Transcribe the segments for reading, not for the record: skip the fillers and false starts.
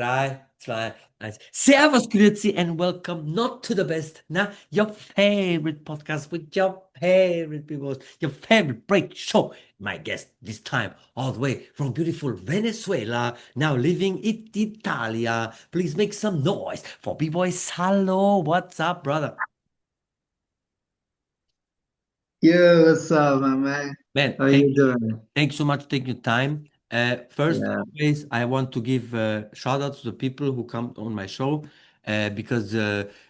Drei, zwei, eins. Servus, Grüezi, and welcome not to the best, now your favorite podcast with your favorite people, your favorite break show. My guest this time, all the way from beautiful Venezuela, now living in Italia. Please make some noise for Bboy Salo. What's up, brother? Yo, what's up, my man? Man, How you doing? thanks so much for taking your time. First, Yeah, always, I want to give shout outs to the people who come on my show because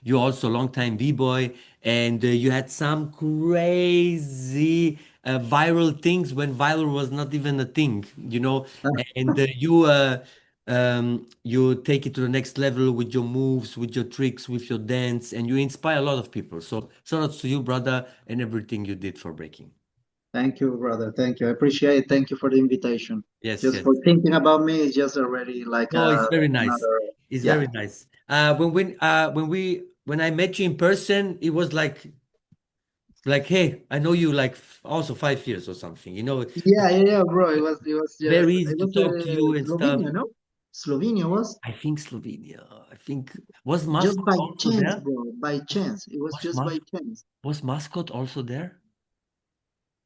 you're also a long time B-boy and you had some crazy viral things when viral was not even a thing, you know, and you take it to the next level with your moves, with your tricks, with your dance, and you inspire a lot of people. So shout outs to you, brother, and everything you did for breaking. thank you, brother. Thank you. I appreciate it. Thank you for the invitation. Yes, Just yes. for thinking about me is just already like No, it's very nice. another. It's Yeah, very nice. When I met you in person, it was like, hey, I know you like also 5 years or something. You know, yeah, bro. It was just very easy it to was talk to you and stuff. Slovenia, no? Slovenia was I think Slovenia. I think was just mascot by also chance, there? bro. By Was chance. It was was just mas by chance. was mascot also there?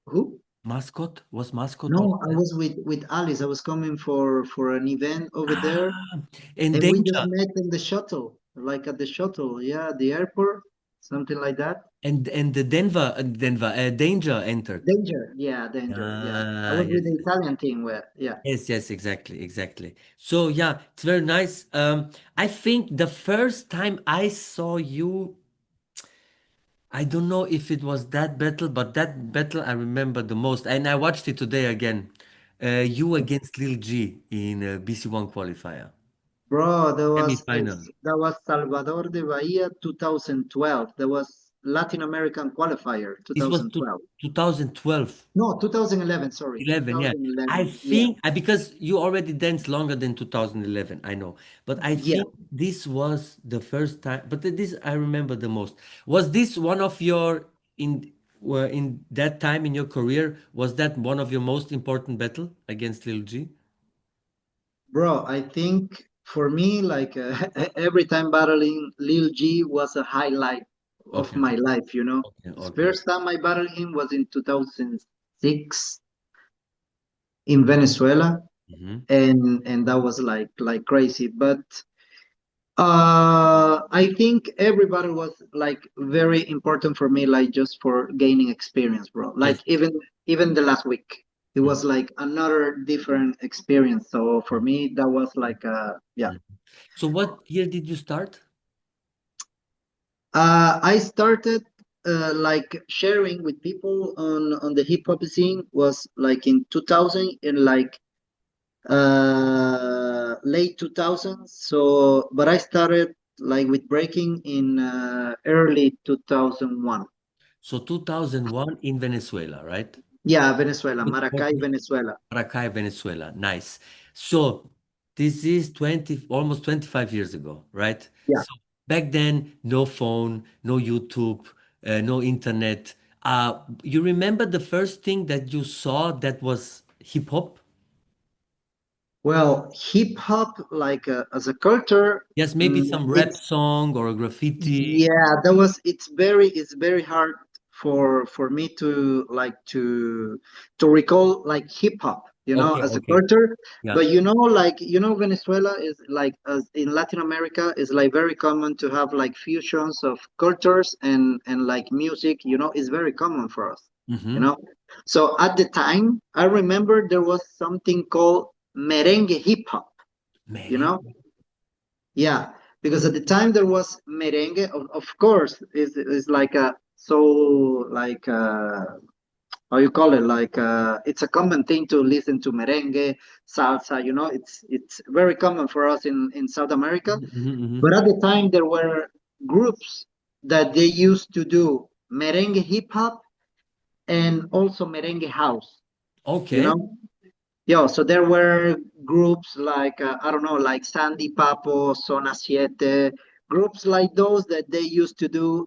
Who? Mascot also No, I there? was with Alice. I was coming for an event over there. Ah, and And we just Danger met in the shuttle, like at the shuttle, yeah, the airport, something like that. and the Denver Danger entered. Danger, yeah, danger, yeah. I Ah, was with yes. the Italian team where, yeah. Yes, yes, exactly, exactly. So yeah, it's very nice. I think the first time I saw you, I don't know if it was that battle, but that battle I remember the most, and I watched it today again. You against Lil G in BC1 qualifier, Bro, semi-final. that was Salvador de Bahia 2012. That was Latin American qualifier This was 2012. 2012. No, 2011, sorry, 11, yeah. I 2011. Yeah. think because you already danced longer than 2011, I know. But I Yeah. think this was the first time, but this I remember the most. Was this one of your in that time in your career, was that one of your most important battle against Lil G? Bro, I think for me, like every time battling Lil G was a highlight of Okay, my life, you know. okay, The okay. first time I battled him was in 2006 in Venezuela, Hmm. and that was like crazy. But I think everybody was like very important for me, like just for gaining experience, bro. Yes. Like even the last week, it Mhm, was like another different experience. So for me, that was like yeah. mhm. So what year did you start? I started like sharing with people on the hip hop scene was like in 2000 in like late 2000s. So, but I started like with breaking in early 2001. So 2001 in Venezuela, right? Yeah, Venezuela, What, what Maracay, Venezuela. Maracay, Venezuela. Nice. So this is 20, almost 25 years ago, right? Yeah. So back then, no phone, no YouTube, no internet. You remember the first thing that you saw that was hip hop? Well, hip hop like as a culture, Yes, maybe some rap it's song or a graffiti. yeah, that was it's very hard for me to like to recall like hip hop, you know, Okay, as a okay. culture. Yeah. But you know, like you know, Venezuela is like as in Latin America is like very common to have like fusions of cultures and like music, you know, is very common for us, you Mm-hmm. know. So at the time, I remember there was something called merengue hip hop, you know. Merengue. Yeah, because at the time there was merengue, of course, is like a so like how you call it, like it's a common thing to listen to merengue, salsa, you know, it's very common for us in South America. Mm-hmm, mm-hmm. But at the time there were groups that they used to do merengue hip hop and also merengue house, you Okay. know. Yeah, so there were groups like I don't know, like Sandy Papo, Zona Siete, groups like those that they used to do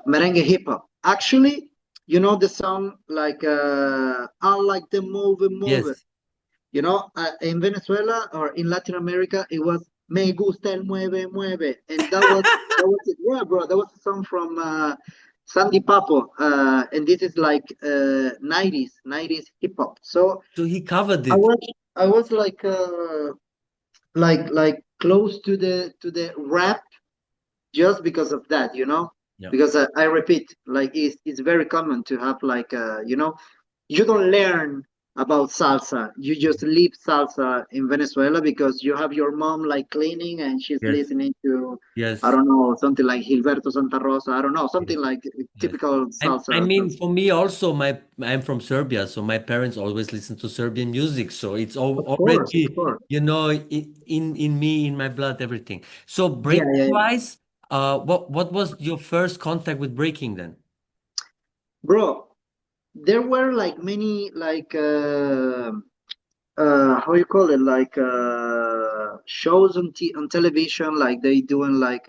merengue hip hop. Actually, you know the song like I like the move it, move it. Yes. In Venezuela or in Latin America, it was "Me gusta el mueve mueve," and that was it. Yeah, bro, that was a song from Sandy Papo, and this is like 90s hip hop. So So he covered I it. was I was like close to the rap just because of that, Yeah. because I repeat, like it's very common to have like you don't learn about salsa, you just live salsa in Venezuela because you have your mom like cleaning and she's Yes. listening to, I Yes. don't know, something like Gilberto Santa Rosa, I don't know, something Yes. like Yes. typical And I salsa. mean, for me also, I'm from Serbia, so my parents always listen to Serbian music. So it's Of course, of already, course. in me, in my blood, everything. So Yeah, breaking yeah, yeah. wise, what was your first contact with breaking then? Bro, there were like many like how you call it, like shows on television, like they doing like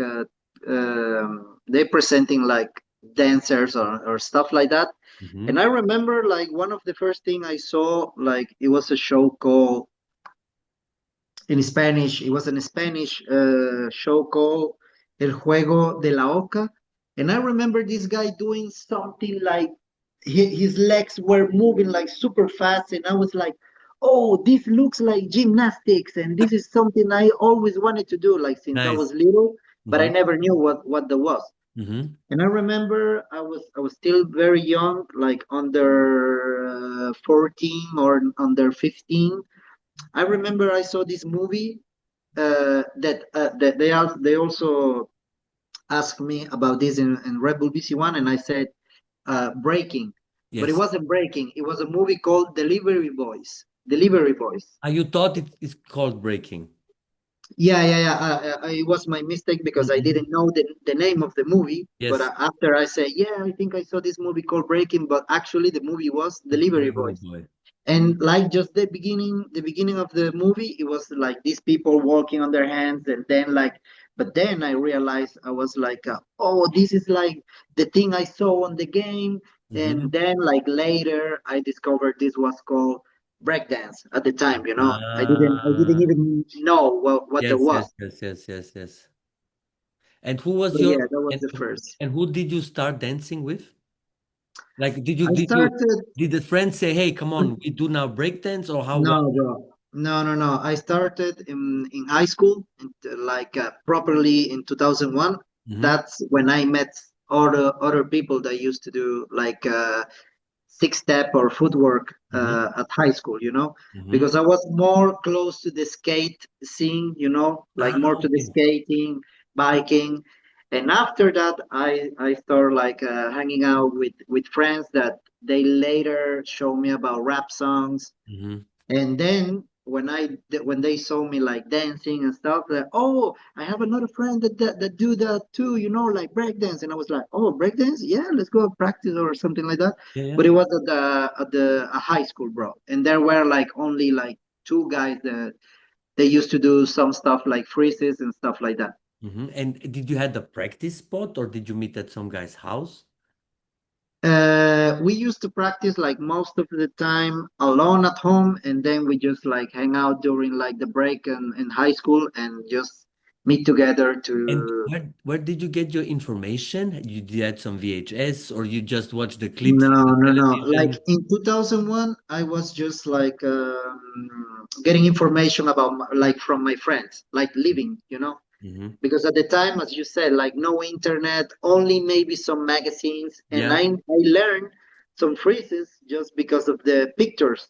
they presenting like dancers or stuff like that. And Hmm. I remember like one of the first thing I saw, like it was a show called in Spanish. It was a Spanish show called El Juego de la Oca. And I remember this guy doing something like his legs were moving like super fast. And I was like, oh, this looks like gymnastics. And this is something I always wanted to do, like since I Nice. was little, but I Hmm. never knew what that was. Hmm. And I remember I was still very young, like under 14 or under 15. I remember I saw this movie that they also asked me about this in Red Bull BC1, and I said breaking, but it Yes. wasn't breaking. It was a movie called Delivery Boys. Delivery Boys. You thought it is called breaking. Yeah, yeah, yeah. It was my mistake because I Hmm. didn't know the name of the movie. But Yes. after I say, yeah, I think I saw this movie called Breaking, but actually the movie was Delivery Delivery Boys. boy. And like just the beginning of the movie, it was like these people walking on their hands, and then like, but then I realized I was like, oh, this is like the thing I saw on the game. And Hmm. then like later, I discovered this was called breakdance at the time. I didn't Ah, even know what there yes, was. yes, yes, yes, yes, yes. And who was So your yeah, that was and the first. and who did you start dancing with? Like, I started. did the friends say, "Hey, come on, we do now breakdance," or how was No, it? bro. No, no, no. I started in high school, like properly in 2001. Hmm. That's when I met other people that used to do like six step or footwork Hmm. at high school. Hmm. Because I was more close to the skate scene. Like Ah, more to the okay. skating, biking. And after that, I started like hanging out with friends that they later showed me about rap songs. Hmm. And then when they saw me like dancing and stuff, like, oh, I have another friend that do that too, like breakdance. And I was like, oh, breakdance, yeah, let's go practice or something like that. Yeah, yeah. But it was at the high school, bro, and there were like only like two guys that they used to do some stuff like freezes and stuff like that. And did you had the practice spot, or did you meet at some guy's house? We used to practice like most of the time alone at home, and then we just like hang out during like the break in high school and just meet together And to. where did you get your information? You had some VHS, or you just watched the clips in No, the no, no. Like television? in 2001, I was just like getting information about like from my friends, like living. Hmm. Because at the time, as you said, like no internet, only maybe some magazines, and Yeah. I learned some phrases just because of the pictures.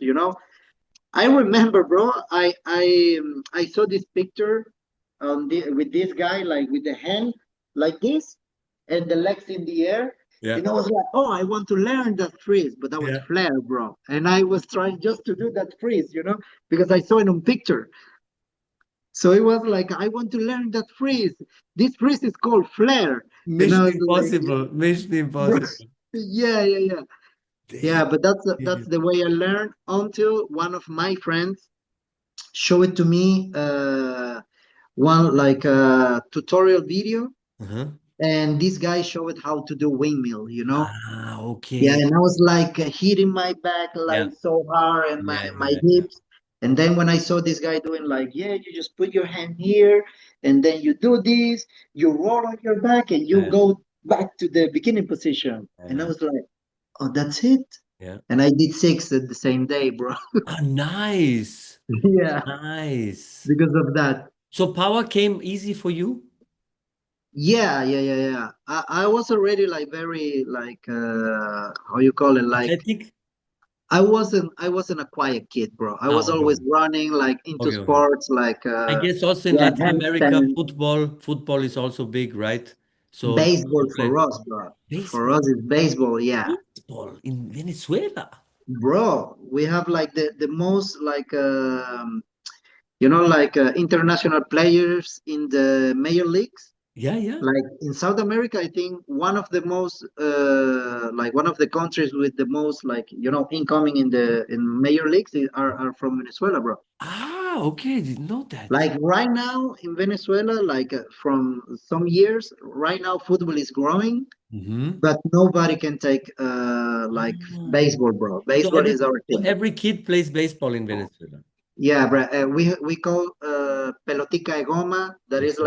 I remember, bro. I saw this picture with this guy, like with the hand like this, and the legs in the air, Yeah. and I was like, oh, I want to learn that freeze, but that was Yeah. flare, bro. And I was trying just to do that freeze, because I saw it on picture. So it was like, I want to learn that freeze. This freeze is called flare, and I Mission was like, Impossible. Mission Impossible. yeah, yeah, yeah. Damn. Yeah, but that's the way I learned until one of my friends show it to me one like a tutorial video, Uh-huh. and this guy showed how to do windmill. Ah, Yeah, okay. and I was like hitting my back Yeah. like so hard and my Yeah, my yeah, yeah. hips, And then when I saw this guy doing like, yeah, you just put your hand here, and then you do this, you roll on your back, and you Yeah, go back to the beginning position. And I yeah, was like, oh, that's it. yeah. And I did six at the same day, bro. Ah, nice, Yeah, nice. because of that. So power came easy for you? Yeah. I was already like very like how you call it, like Athletic? I wasn't a quiet kid, bro. I Ah, was okay, always running like into okay, okay. sports, like I guess also in yeah, Latin America, handstand. football is also big, right? So you Baseball also play for us, bro. For baseball. us, it's baseball. Yeah, Baseball in Venezuela. bro. We have like the most like like international players in the major leagues. Yeah, yeah. Like in South America, I think one of the most like one of the countries with the most like incoming in major leagues are from Venezuela, bro. Ah, okay. Didn't know that. Like right now in Venezuela, like from some years, right now football is growing, Mm-hmm. but nobody can take like Ah. baseball, bro. So Baseball is our so thing. every kid plays baseball in Venezuela. Yeah, bro. We call pelotica de goma. That is Mhm,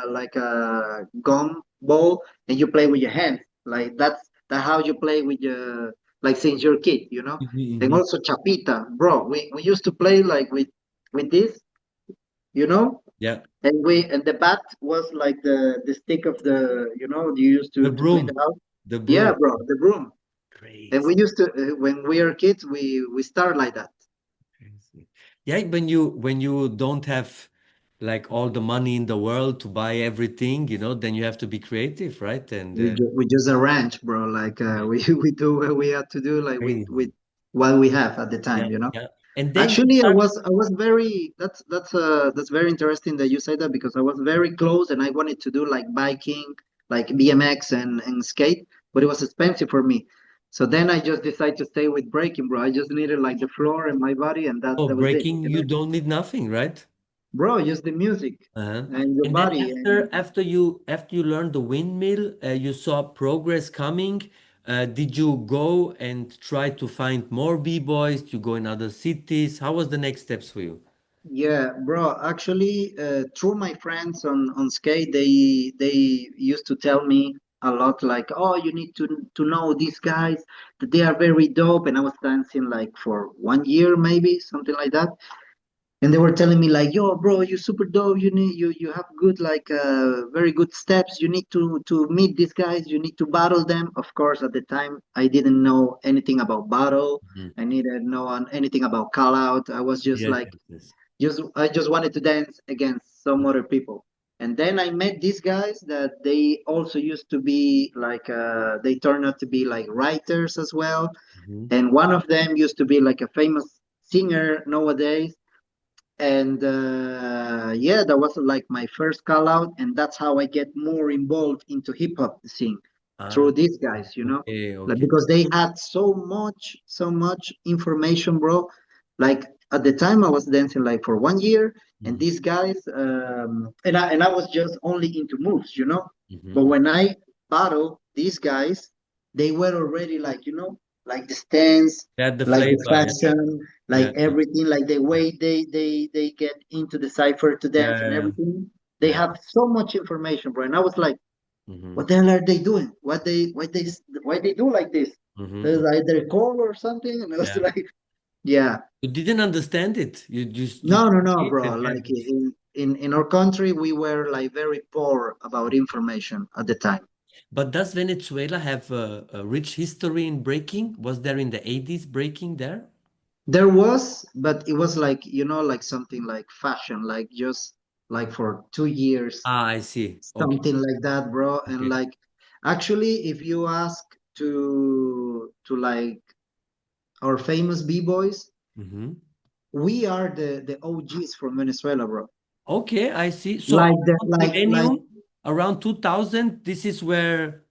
like a gum ball, and you play with your hands. Like that's how you play with your like since you're a kid, you know. mhm, And mhm. also chapita, bro. We used to play like with this, you know. Yeah. And the bat was like the stick of the you used The to clean the broom. house. The Yeah, broom. bro, the broom. And Crazy. we used to when we were kids, we start like that. Crazy. Yeah, when you don't have like all the money in the world to buy everything, then you have to be creative, right? And We just arrange, bro. Like yeah, we do what we had to do, like with crazy. what we have at the Yeah, time, you know. yeah. And then you Actually, start. I was very that's very interesting that you say that because I was very close and I wanted to do like biking, like BMX and skate, but it was expensive for me. So then I just decided to stay with breaking, bro. I just needed like the floor and my body, and Oh, that was it, breaking, you you know. don't need nothing, right? Bro, just the music Uh-huh. and your And then body, after and after you after you learned the windmill, you saw progress coming. Did you go and try to find more b-boys? Did you go in other cities? How was the next steps for you? yeah, bro. Actually, through my friends on skate, they used to tell me a lot, like, "Oh, you need to know these guys that they are very dope." And I was dancing like for 1 year, maybe something like that. And they were telling me like, "Yo, bro, you super dope. You have good like very good steps. You need to meet these guys. You need to battle them." Of course, at the time, I didn't know anything about battle. Mhm. I didn't know anything about call out. I was just Yes, like yes, yes. I just wanted to dance against some other people. And then I met these guys that they also used to be like they turned out to be like writers as well. Mhm. And one of them used to be like a famous singer nowadays. And yeah, that was like my first call out, and that's how I get more involved into hip hop scene Ah, through these guys, okay, like okay. because they had so much information, bro. Like at the time, I was dancing like for 1 year, and Mhm, these guys, and I was just only into moves, But mhm. when I battle these guys, they were already like, like the stance, They had the like the flavor. Yeah, fashion, like yeah, everything, like the way they get into the cipher to dance and yeah, everything. They yeah. have so much information, bro. And I was like, Mhm, what the hell are they doing? Why they do like this? mhm, There's mhm. either call or something, and I was Yeah. like, yeah, You didn't understand it. You no, just no, no, see it bro. and Like yeah. in our country, we were like very poor about information at the time. But does Venezuela have a rich history in breaking? Was there in the 80s breaking there? There was, but it was like like something like fashion, like just like for 2 years, Ah, I see. Okay. something like that, bro. And Okay. like actually, if you ask to like our famous b-boys, Hmm. we are the OGs from Venezuela, bro. Okay, I see. So Like the around millennium, around 2000, this is where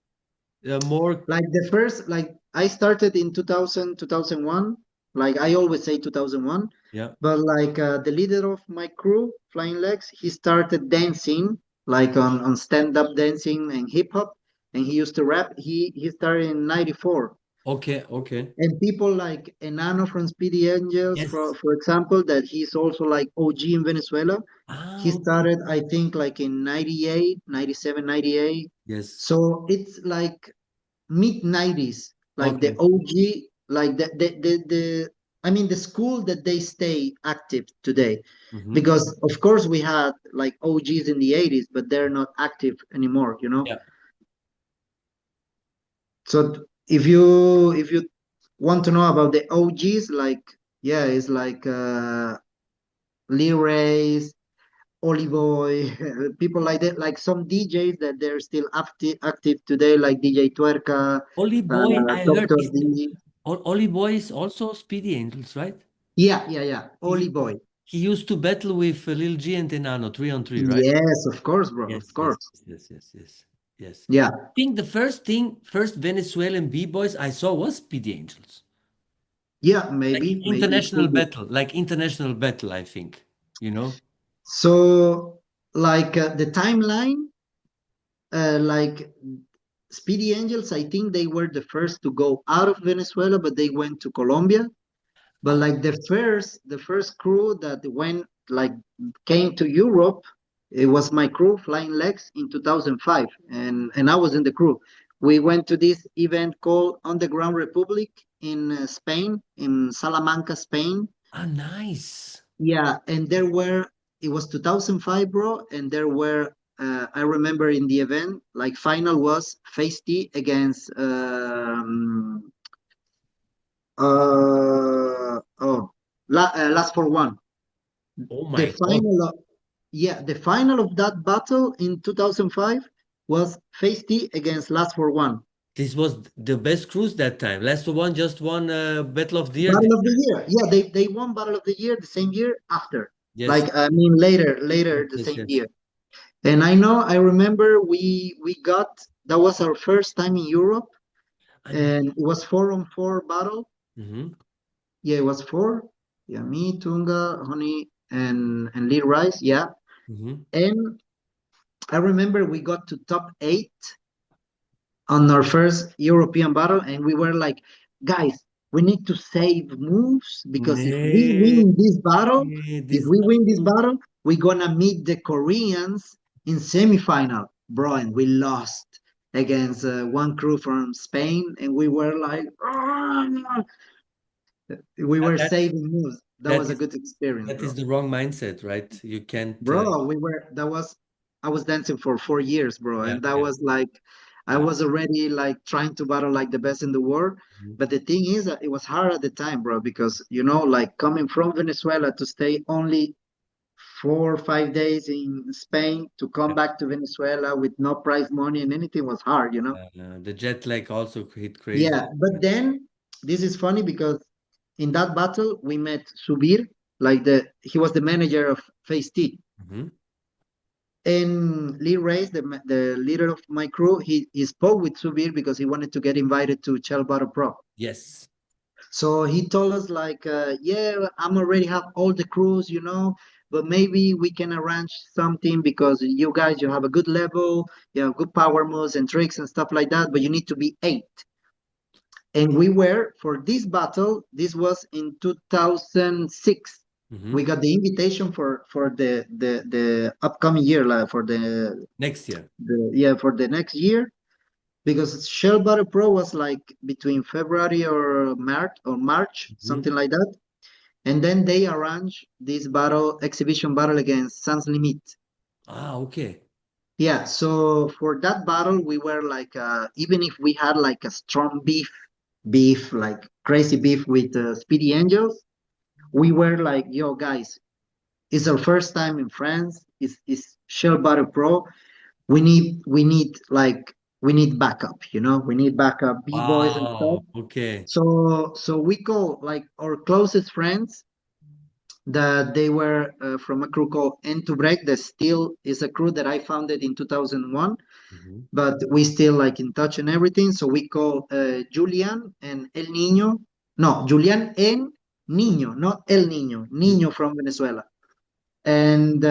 more. like the first like I started in 2000 2001. Like I always say 2001, Yeah. but like the leader of my crew, Flying Legs, he started dancing like on stand up dancing and hip hop, and he used to rap. He started in '94. Okay, okay. And people like Enano from Speedy Angels, Yes. for example, that he's also like OG in Venezuela. Ah, He okay. started, I think, like in 98, 97, 98. Yes. So it's like mid 90s, like the Okay. OG, like the I mean, the school that they stay active today. Mm-hmm. Because, of course, we had like OGs in the 80s, but they're not active anymore, you know? Yeah. So if you want to know about the OGs, like, yeah, it's like Lee Rays, Boy, people like that, like some DJs that they're still active today, like DJ Tuerca, Oli Boy, I heard Doctor is D. Oli Boy is also Speedy Angels, right? Yeah, yeah, yeah. He Boy. he used to battle with Lil G and Enano 3-on-3, right? Yes, of course, bro. Of Yes, yes, course. yes, yes, yes, yes. Yeah, I think the first Venezuelan B-boys I saw was Speedy Angels. yeah. Like Maybe it could be. international battle, I think, you know? So, like the timeline, like Speedy Angels, I think they were the first to go out of Venezuela, but they went to Colombia. But Oh, like the first crew that went like came to Europe, it was my crew, Flying Legs, in 2005, and I was in the crew. We went to this event called Underground Republic in Spain, in Salamanca, Spain. nice. Yeah, and it was 2005, bro, and there were, I remember in the event, like final was Feisty against, oh, Last for One. Oh The my God. final of, yeah, the final of that battle in 2005 was Feisty against Last for One. This was the best cruise that time. Last one just won Battle of the Year. Battle of the Year. Yeah, they won Battle of the Year the same year after. Yes, Like, I mean, later, yes, later the yes, same yes. year. And I remember we got, that was our first time in Europe, And and it was 4-on-4 battle. mhm, Yeah, it was four. Yeah, me, Tunga, Honey, and Lee Rice. Yeah, mhm. and I remember we got to top 8 on our first European battle, and we were like, guys, we need to save moves because Nee, if this we win this battle, we're gonna meet the Koreans in semifinal, bro, and we lost against one crew from Spain, and we were like, "Ah!" We that, were that's saving moves. That that was a is good experience, that is bro. the wrong mindset, right? You can't Bro, I was dancing for 4 years, bro, yeah, and that yeah. was like, I Wow. was already like trying to battle like the best in the world. Mhm. But the thing is that it was hard at the time, bro, because like coming from Venezuela to stay only 4 or 5 days in Spain to come Yeah. back to Venezuela with no prize money and anything was hard. The jet lag also hit crazy. Yeah, but then this is funny because in that battle we met Subir, like he was the manager of Face T. Mhm. And Lee Reyes, the leader of my crew, he spoke with Subir because he wanted to get invited to Shell Battle Pro. Yes. So he told us like, yeah, I'm already have all the crews, but maybe we can arrange something because you guys, you have a good level, you have good power moves and tricks and stuff like that, but you need to be 8. And we were for this battle. This was in 2006. Hmm. We got the invitation for the upcoming year, like for Next year. for the next year, because Shell Battle Pro was like between February or March, Hmm. something like that. And then they arranged this exhibition battle against Sans Limit. Okay. Yeah, so for that battle, we were like, even if we had like a strong beef, like crazy beef with Speedy Angels, we were like, yo, guys, it's our first time in France. It's Shell Battle Pro. We need backup. We need backup B-boys and stuff. Wow. Okay. So we call like our closest friends that they were from a crew called N2 Break. That still is a crew that I founded in 2001, Hmm. but we still like in touch and everything. So we call Julian and El Niño. No, Julian and Niño, not El Niño. Niño from Venezuela. And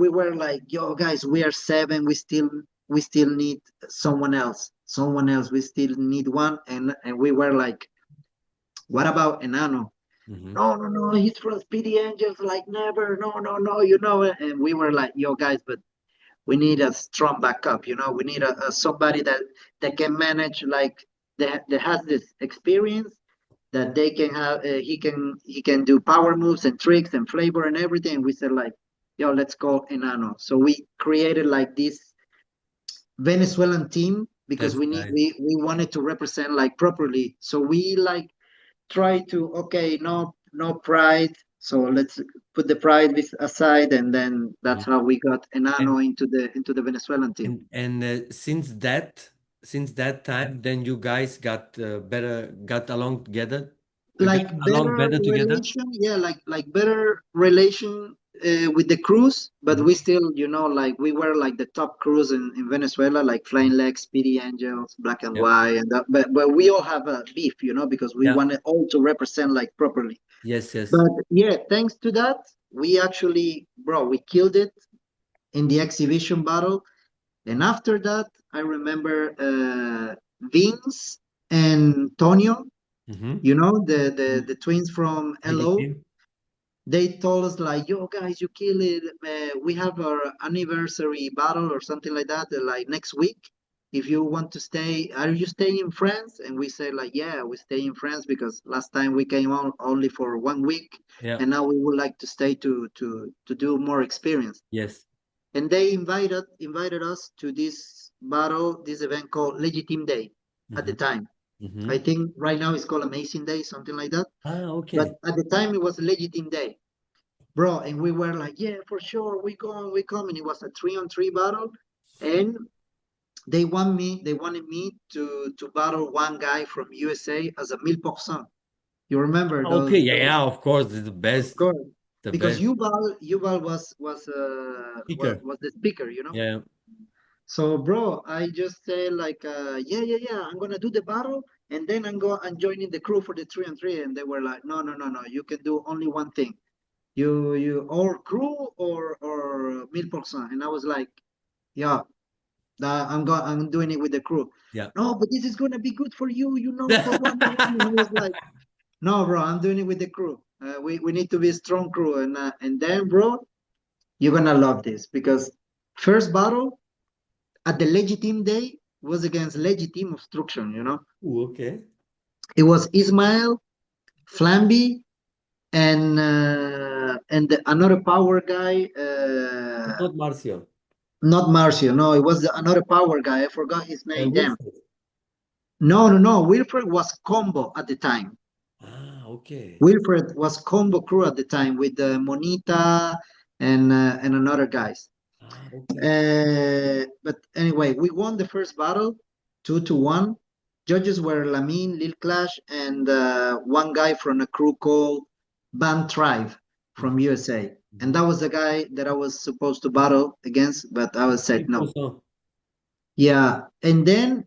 we were like, yo, guys, we are 7. We still we still need someone else. Someone else. We still need one. And we were like, what about Enano? Mm-hmm. No, no, no, he's from Speedy Angels, like never, no, no, no, and we were like, yo, guys, but we need a strong backup, we need a somebody that can manage, like that has this experience, that they can have, he can do power moves and tricks and flavor and everything. And we said like, yo, let's call Enano. So we created like this Venezuelan team because That's we need nice. we wanted to represent like properly. So we like try to, okay, no pride, so let's put the pride aside, and then that's Mhm. how we got Enano And into the Venezuelan team. since that time, then you guys got along together. Got Like along better better together. relation, yeah, like better relation with the crews, but Mhm. we still, like we were like the top crews in Venezuela, like Flying Legs, Speedy Angels, Black and Yeah. White, and that, but we all have a beef, because we Yeah. wanted all to represent like properly. Yes. Yes. But yeah, thanks to that, we actually, bro, we killed it in the exhibition battle. And after that, I remember Vince and Tonio, Mm-hmm. the twins from LO. Team. They told us like, "Yo, guys, you kill it. We have our anniversary battle or something like that, like next week. If you want to stay, are you staying in France?" And we say like, "Yeah, we stay in France because last time we came on only for 1 week, Yeah. and now we would like to stay to do more experience." Yes. And they invited us to this battle, this event called Legitim Day at Mm-hmm. the time. Mm-hmm. I think right now it's called Amazing Day, something like that. Ah, But okay. at the time it was Legitim Day, bro. And we were like, yeah, for sure, we go, we come. And it was a 3-on-3 battle. And they wanted me to battle one guy from USA as a mille pourcent. You remember Okay. those Yeah. those Yeah. Of course, it's the of best. course. The Because best Yuval was speaker. was the speaker. Yeah. So, bro, I just say like, yeah, yeah, yeah, I'm gonna do the battle, and then I'm joining the crew for the 3-on-3. And they were like, no, no, no, no, you can do only one thing. You or crew or 1000%. And I was like, yeah, I'm doing it with the crew. Yeah. No, but this is gonna be good for you, for 1v1. And I was like, no, bro, I'm doing it with the crew. We need to be a strong crew, and then, bro, you're gonna love this because first battle at the Legitim Day was against Legitim Obstruction. Ooh, okay. It was Ismail, Flamby, and another power guy. Not Marcio. Not Marcio. No, it was another power guy. I forgot his name. Damn. Wilfred. No, no, no. Wilfred was combo at the time. Ah, okay. Wilfred was combo crew at the time with Monita and another guys. Ah, okay. But anyway, we won the first battle, 2-1. Judges were Lamin, Lil Clash, and one guy from a crew called Band Tribe from Mhm, USA. And mhm. that was the guy that I was supposed to battle against, but I was said no. 3%. Yeah, and then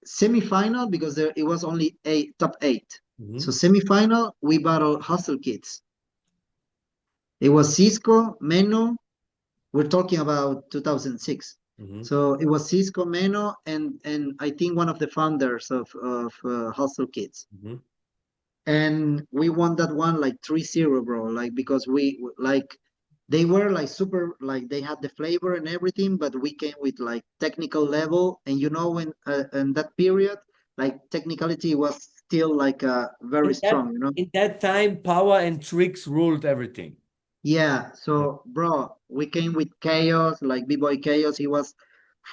semifinal because it was only top eight. So Mhm, semifinal, we battled Hustle Kids. It was Cisco, Meno. We're talking about 2006. mhm, So it was Cisco Meno and I think one of the founders of Hustle Kids. mhm. And we won that one like 3-0, bro. Like because we like they were like super, like they had the flavor and everything, but we came with like technical level. And when in that period, like technicality was still like very In that strong. in that time, power and tricks ruled everything. Yeah, Yeah. so bro, we came with Chaos, like B-Boy Chaos. He was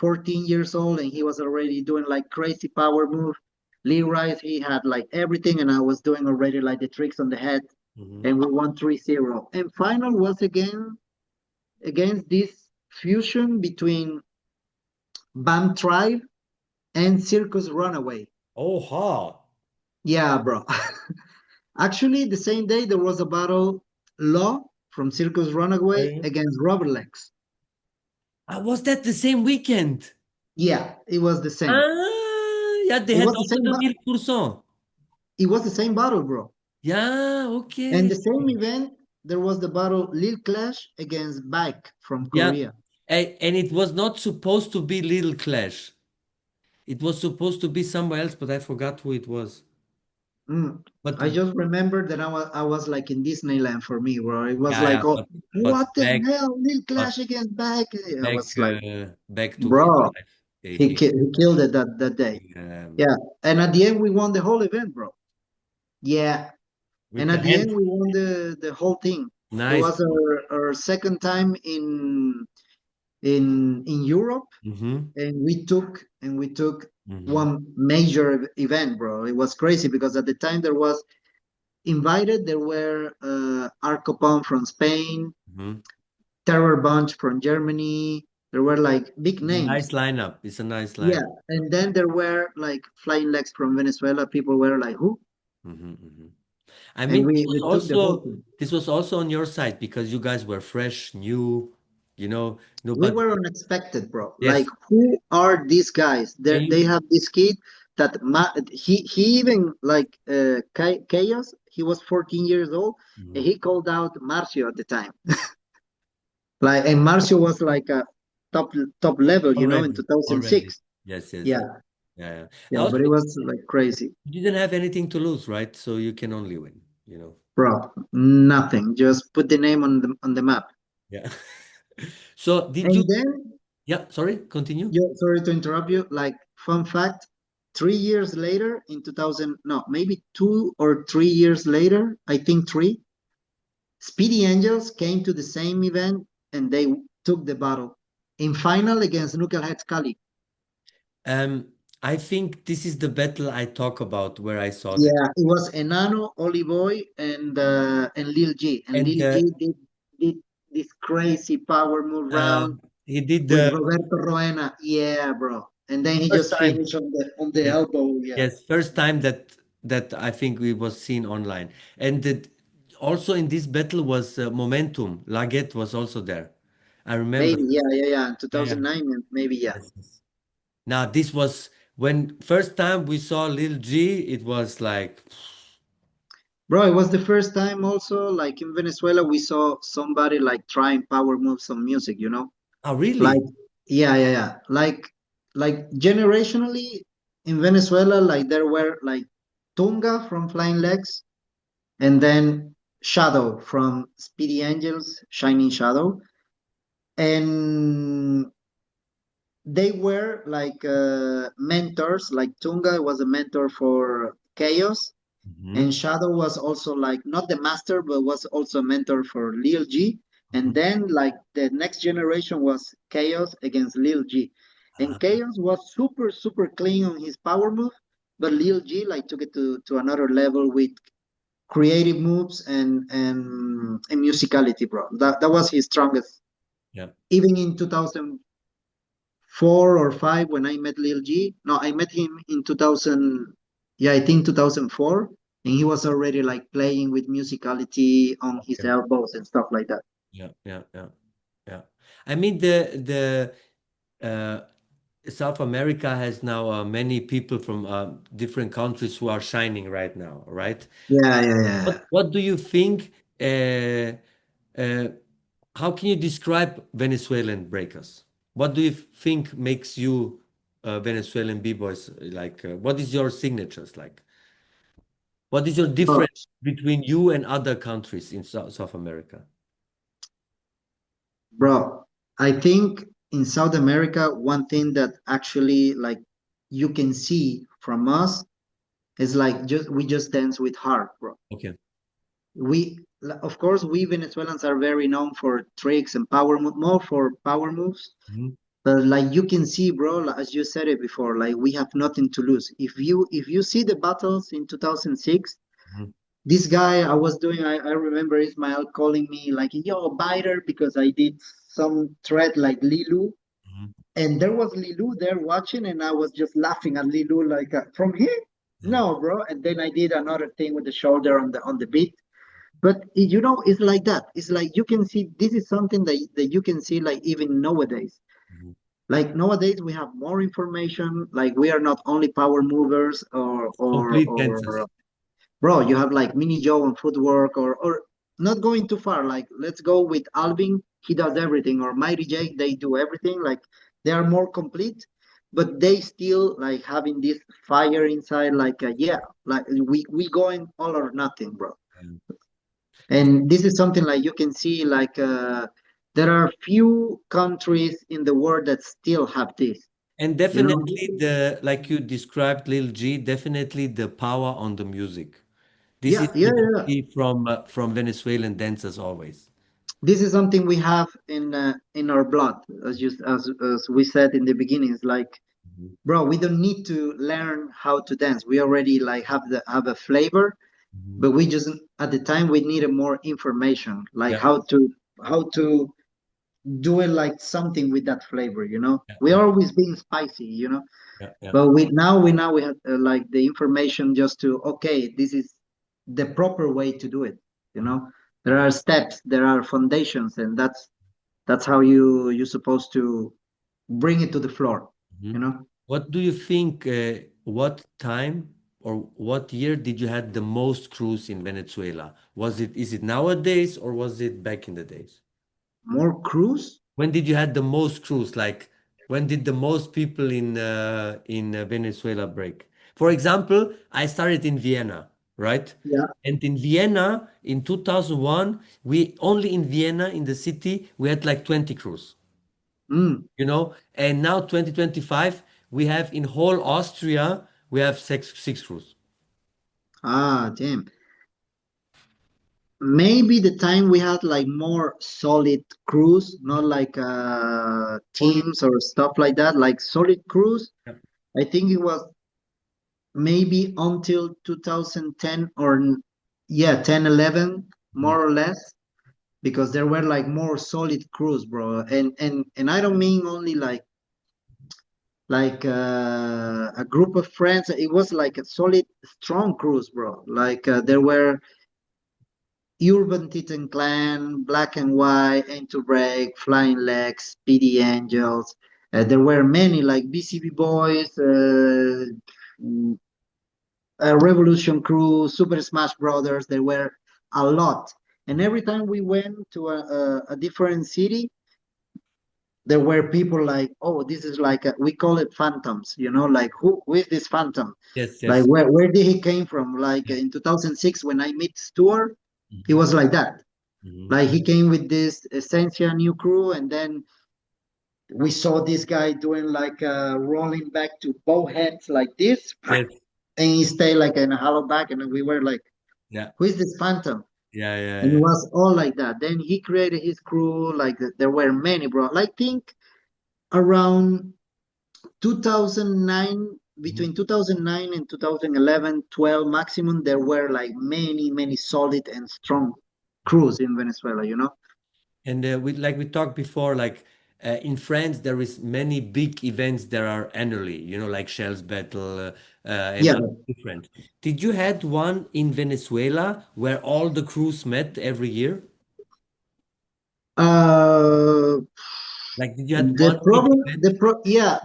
14 years old and he was already doing like crazy power move. Lee Rice, he had like everything, and I was doing already like the tricks on the head, Mhm. and we won 3-0. And final was again against this fusion between Bam Tribe and Circus Runaway. Oh, ha. Yeah, bro. Actually, the same day there was a battle, Law from Circus Runaway Okay. against Robert Lex. Was that the same weekend? Yeah, it was the same. Ah, yeah, they It had was the also same. the 1000. It was the same battle, bro. Yeah, And okay. the same event, there was the battle Lil Clash against Bike from Yeah, Korea. And it was not supposed to be Little Clash. It was supposed to be somewhere else, but I forgot who it was. Mm. But I just remember that I was like in Disneyland for me, bro. It was yeah, like, yeah, oh, but what the hell? Lil but Clash against back. I back was like, back took his bro, life. he killed it that day. Um, Yeah. And at the end, we won the whole event, bro. Yeah. with And the at the hand, end, we won the whole thing. It nice. was our second time in Europe, Mm-hmm. and we took Mm-hmm. one major event, bro. It was crazy because at the time there was invited. There were Arcopon from Spain, Mm-hmm. Terror Bunch from Germany. There were like big It's a nice names. lineup. It's a nice Yeah, lineup. and then there were like Flying Legs from Venezuela. People were like, "Who?" Mm-hmm. Mm-hmm. I And mean, we took the whole thing. this was also on your side because you guys were fresh, new, no, We but were unexpected, bro. Like, yes, who are these guys? and They you, have this kid that he even like Chaos. He was 14 years old, and Mhm. he called out Marcio at the time. Like, and Marcio was like a top level, in Already, 2006. yes, yes, yes, Yeah, yeah, yeah. yeah, but it Also, was like crazy, you didn't have anything to lose, right? So you can only win. bro. Nothing. Just put the name on the map. Yeah. So did you? And then, Yeah, sorry, continue. yeah, sorry to interrupt you. Like, fun fact, 3 years later, in 2000, no, maybe 2 or 3 years later, I think three, Speedy Angels came to the same event and they took the battle in final against Knucklehead Scully. Um, I think this is the battle I talk about where I saw them. Yeah, it was Enano, Bboy, and Lil G. And And Lil G did this crazy power move round he did with the Roberto Roena. Yeah, bro. And then he first just time. finished on the Yes, elbow. Yeah. yes, first time that I think we was seen online. And also in this battle was Momentum. Laget was also there. I remember. Maybe, yeah, yeah, yeah. In Yeah, yeah. 2009, maybe, yeah. Yes, yes. Now this was when first time we saw Lil G, it was like, Bro, it was the first time also, like in Venezuela, we saw somebody like trying power moves on music. oh Like, really? yeah, yeah, yeah. Like generationally in Venezuela, like there were like Tunga from Flying Legs, and then Shadow from Speedy Angels, Shining Shadow. And they were like mentors. Like Tunga was a mentor for Chaos, Hmm. and Shadow was also like not the master, but was also a mentor for Lil G. And Hmm. then like the next generation was Chaos against Lil G. And Chaos was super, super clean on his power move, but Lil G like took it to another level with creative moves and musicality, bro. That was his strongest. Yeah. Even in 2004 or 5 when I met Lil G. No, I met him in 2000. Yeah, I think 2004, and he was already like playing with musicality on his Okay. elbows and stuff like that. Yeah, yeah, yeah, yeah. I mean the South America has now many people from different countries who are shining right now, right? Yeah, yeah, yeah. What do you think? Uh, how can you describe Venezuelan breakers? What do you think makes you Venezuelan b-boys? Like, what is your signatures like? What is your Oh, difference between you and other countries in South America? bro, I think in South America, one thing that actually like you can see from us is like just we just dance with heart, bro. Okay. We, of course, we Venezuelans are very known for tricks and more for power moves. Mhm. But like you can see, bro, like, as you said it before, like we have nothing to lose. If you see the battles in 2006, Mhm. this guy I was doing, I remember Ismael calling me like, yo, biter, because I did some thread like Lilu. Mhm. And there was Lilu there watching, and I was just laughing at Lilu like, from here? Yeah. No, bro. And then I did another thing with the shoulder on the beat. But it's like that. It's like you can see this is something that you can see like even nowadays. Mhm. Like nowadays we have more information. Like we are not only power movers or Complete dancers. bro, you have like mini Joe on footwork or not going too far. Like let's go with Alvin, he does everything, or Mighty J, they do everything. Like they are more complete, but they still like having this fire inside. Like yeah, like we going all or nothing, bro. And And this is something like you can see like there are few countries in the world that still have this, and you know. definitely the like you described, Lil G, definitely the power on the music. This is Yeah, yeah, what you yeah. see from Venezuelan dancers always. This is something we have in our blood, as we said in the beginning. It's like, Mhm. bro, we don't need to learn how to dance. We already like have a flavor, Mhm. but we just at the time we needed more information, like Yeah, how to do it like something with that flavor, you know. yeah, We yeah, are always being spicy, you know. yeah, yeah. But we have like the information just to okay, this is the proper way to do it, you Mhm. know. There are steps, there are foundations, and that's how you're supposed to bring it to the floor, you Mhm. know. What do you think? What time or what year did you had the most crews in Venezuela? Is it nowadays or was it back in the days? More crews. When did you had the most crews? Like when did the most people in Venezuela break? For example, I started in Vienna, right? Yeah. And in Vienna in 2001, we only in Vienna in the city we had like 20 crews, Mm. you know? And now 2025, we have in whole Austria we have six crews. Ah, damn. Maybe the time we had like more solid crews, not like Only teams or stuff like that, like solid crews. I think it was maybe until 2010 or yeah, 10, 11, Mhm. more or less, because there were like more solid crews, bro. And I don't mean only like a group of friends. It was like a solid, strong crews, bro. Like there were Urban Titan Clan, Black and White, Into Break, Flying Legs, Speedy Angels. There were many like BCB Boys, Revolution Crew, Super Smash Brothers. There were a lot. And every time we went to a different city, there were people like, oh, this is like we call it phantoms, you know, like who is this phantom? Yes, Like yes. where did he came from? Like Yeah. in 2006 when I met Stuart, he Mhm. was like that. Mhm. Like he came with this Essentia new crew, and then we saw this guy doing like rolling back to both hands like this, Yes. and he stayed like in a hollow back, and we were like, Yeah. who is this phantom? Yeah, yeah, And it yeah. was all like that. Then he created his crew. Like there were many, bro. I think around 2009, Mhm. between 2009 and 2011, 12 maximum, there were like many solid and strong crews in Venezuela, you know. And we like we talked before, like in France, there is many big events that are annually, you know, like Shell's Battle and Yeah. other different. Did you had one in Venezuela where all the crews met every year? Uh, Like, did you had the one big problem, event?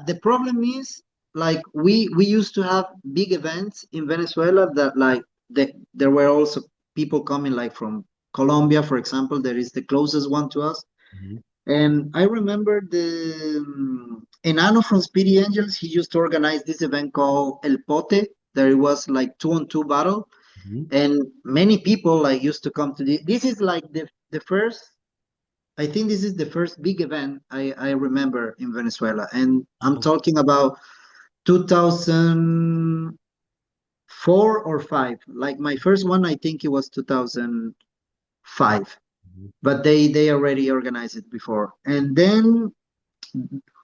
the problem is like we used to have big events in Venezuela that like there were also people coming like from Colombia, for example. There is the closest one to us. Mhm. And I remember the Enano from Speedy Angels, he used to organize this event called El Pote. There it was like 2-on-2 battle. Mhm. And many people like used to come to this is like the first, I think this is the first big event I remember in Venezuela. And I'm Oh, talking about 2004 or 5. Like my first one, I think it was 2005. mhm. But they already organized it before. And then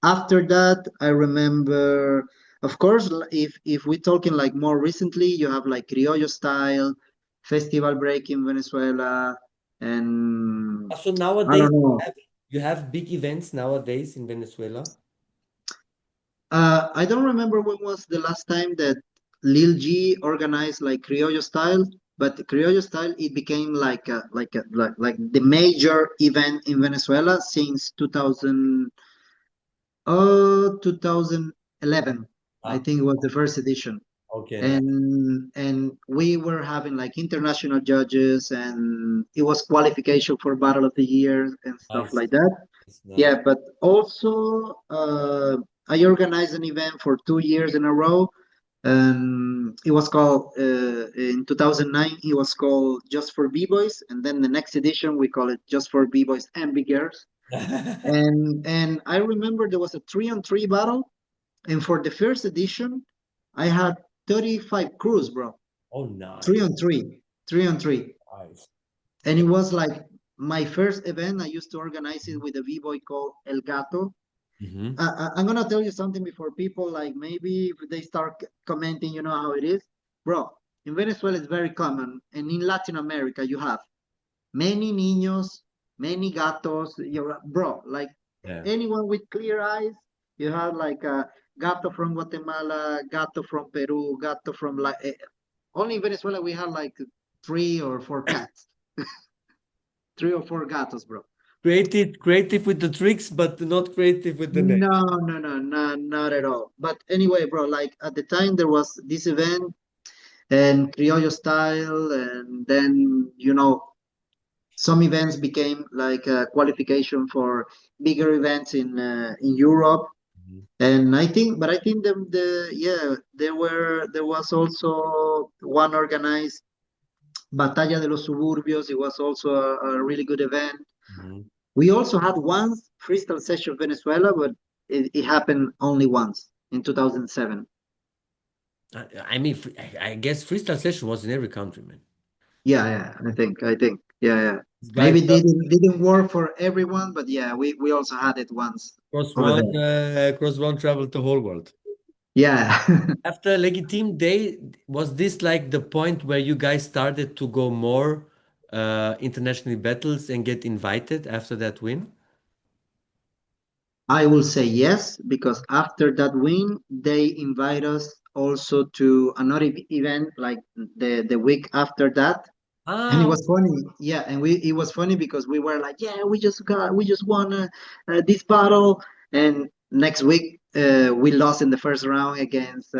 after that, I remember, of course, if we're talking like more recently, you have like Criollo style, festival break in Venezuela, and So I nowadays don't know. you have big events nowadays in Venezuela. I don't remember when was the last time that Lil G organized like Criollo style, but the Criollo style it became like the major event in Venezuela since 2011. I Ah, think it was the first edition. Okay, nice. And we were having like international judges, and it was qualification for Battle of the Year and stuff Nice. like that. It's nice. Yeah, but also I organized an event for 2 years in a row. It was called in 2009. It was called Just for B-Boys, and then the next edition we call it Just for B-Boys and B-Girls. And I remember there was a 3-on-3 battle, and for the first edition, I had 35 crews, bro. Oh, nice. 3-on-3, 3-on-3, Nice. and Yeah. it was like my first event. I used to organize it with a B-boy called El Gato. Mm-hmm. I'm gonna tell you something before people like maybe if they start commenting, you know how it is, bro. In Venezuela, it's very common, and in Latin America, you have many niños, many gatos. You're, bro, like Yeah. anyone with clear eyes, you have like a gato from Guatemala, gato from Peru, gato from like only in Venezuela we have like 3 or 4 cats, 3 or 4 gatos, bro. Creative with the tricks, but not creative with the name. No, no, no, no, not at all. But anyway, bro, like at the time there was this event and Criollo style, and then some events became like a qualification for bigger events in Europe. Mhm. And I think the yeah, there was also one organized Batalla de los Suburbios. It was also a really good event. Mhm. We also had one freestyle session Venezuela, but it happened only once in 2007. I mean, I guess freestyle session was in every country, man. Yeah, yeah, I think, yeah, yeah. This guy Maybe didn't work for everyone, but yeah, we also had it once over there. cross one traveled the whole world. Yeah. After Legitim Day, was this like the point where you guys started to go more international battles and get invited after that win? I will say yes, because after that win, they invite us also to another event like the week after that. And it Ah, was funny, yeah. And it was funny because we were like, yeah, we just won this battle, and next week we lost in the first round against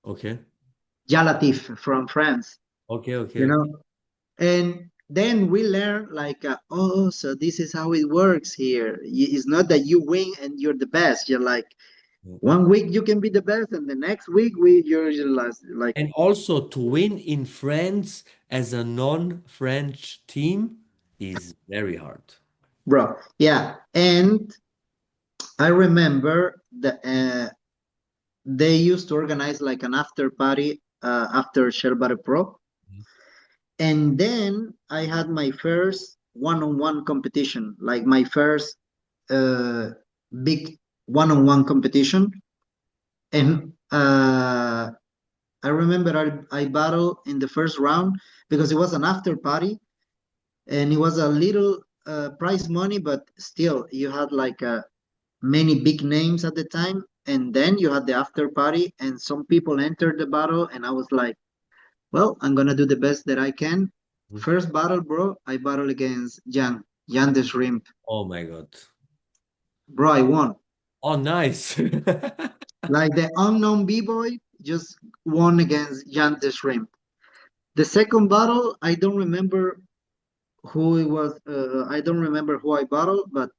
okay. Yalatif from France, Okay, okay, you okay. know. And then we learn like, oh, so this is how it works here. It's not that you win and you're the best. You're like Yeah. one week you can be the best, and the next week you're just like, And also to win in France as a non-French team is very hard. bro, yeah. And I remember that they used to organize like an after party after Sherbare Pro. And then I had my first one-on-one competition, like my first uh, big one-on-one competition. And I remember I battled in the first round because it was an after party, and it was a little prize money, but still you had like many big names at the time. And then you had the after party, and some people entered the battle, and I was like, well, I'm gonna do the best that I can. Mhm. First battle, bro, I battled against Jan the Shrimp. Oh my God. Bro, I won. Oh, nice. Like the unknown B-boy just won against Jan the Shrimp. The second battle, I don't remember who it was. I don't remember who I battled, but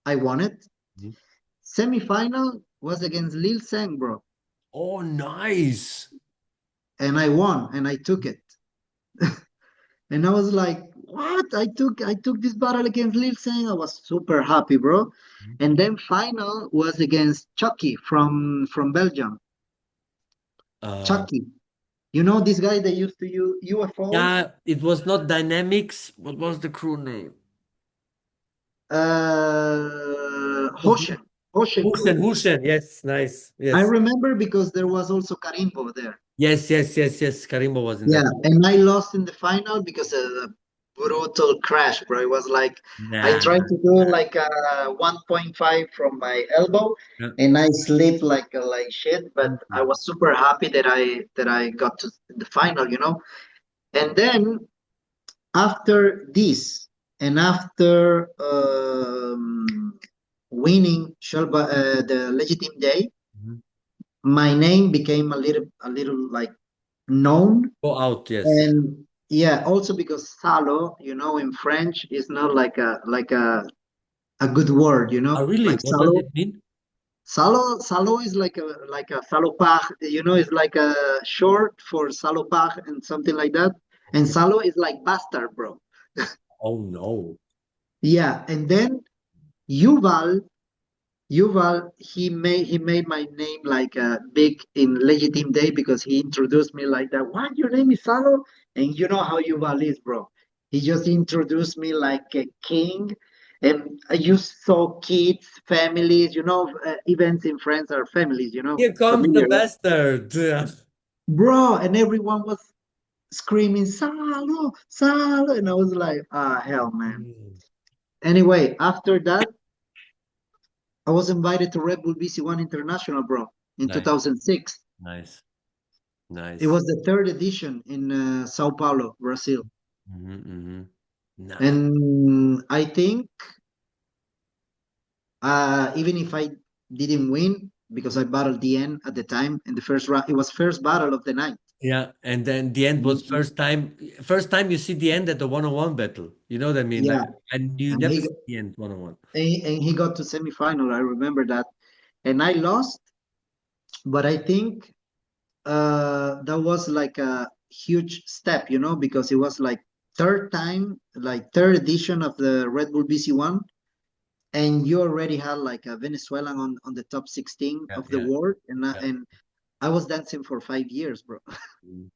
I won it. Mhm. Semi-final was against Lil Sang, bro, Oh, nice. and I won, and I took it. And I was like, what? I took this battle against Lil Sang. I was super happy, bro. And then final was against Chucky from Belgium. Uh, Chucky. You know this guy that used to use UFOs? yeah, it was not Dynamics. What was the crew name? Was Hoshen. Hoshen Hussein, crew. Hussein. Yes, nice. I Yes. remember because there was also Karimbo there. Yes, yes, yes, yes. Karimbo was in Yeah, that. and I lost in the final because of a brutal crash, bro. It was like I Nah. tried to do like a 1.5 from my elbow, Yeah. and I slipped like shit. But I Mhm. was super happy that I got to the final. And then after this, and after winning the Legitimate Day, Mhm. my name became a little like known. Go out, yes. And yeah, also because Salo, in French is not like a good word, Oh, really? like What does it Salo. mean? Salo is like a salopard, it's like a short for salopard and something like that. And Okay. Salo is like bastard, bro. Oh no. Yeah, and then Yuval, Yuval, he made my name like big in Legitim Day because he introduced me like that. What? Your name is Salo? And you know how Yuval is, bro. He just introduced me like a king. And you saw kids, families, events in France are families, Here comes the familiar, right? bastard. Bro, and everyone was screaming, Salo, Salo. And I was like, hell, man. Mm, Anyway, after that, I was invited to Red Bull BC1 International, bro, in nice, 2006. nice, It nice. was the third edition in Sao Paulo, Brazil. Nice. And I think even if I didn't win, because I battled the end at the time in the first round, it was first battle of the night. Yeah, and then the end was Mhm. first time you see the end at the one-on-one battle. You know what I mean? Like, Yeah, and you and never he see the end one-on-one. and he got to semifinal. I remember that, and I lost, but I think that was like a huge step, because it was like third time, like third edition of the Red Bull BC1, and you already had like a Venezuelan on the top 16 Yeah, of the yeah, world, and yeah. I was dancing for 5 years, bro, Mm.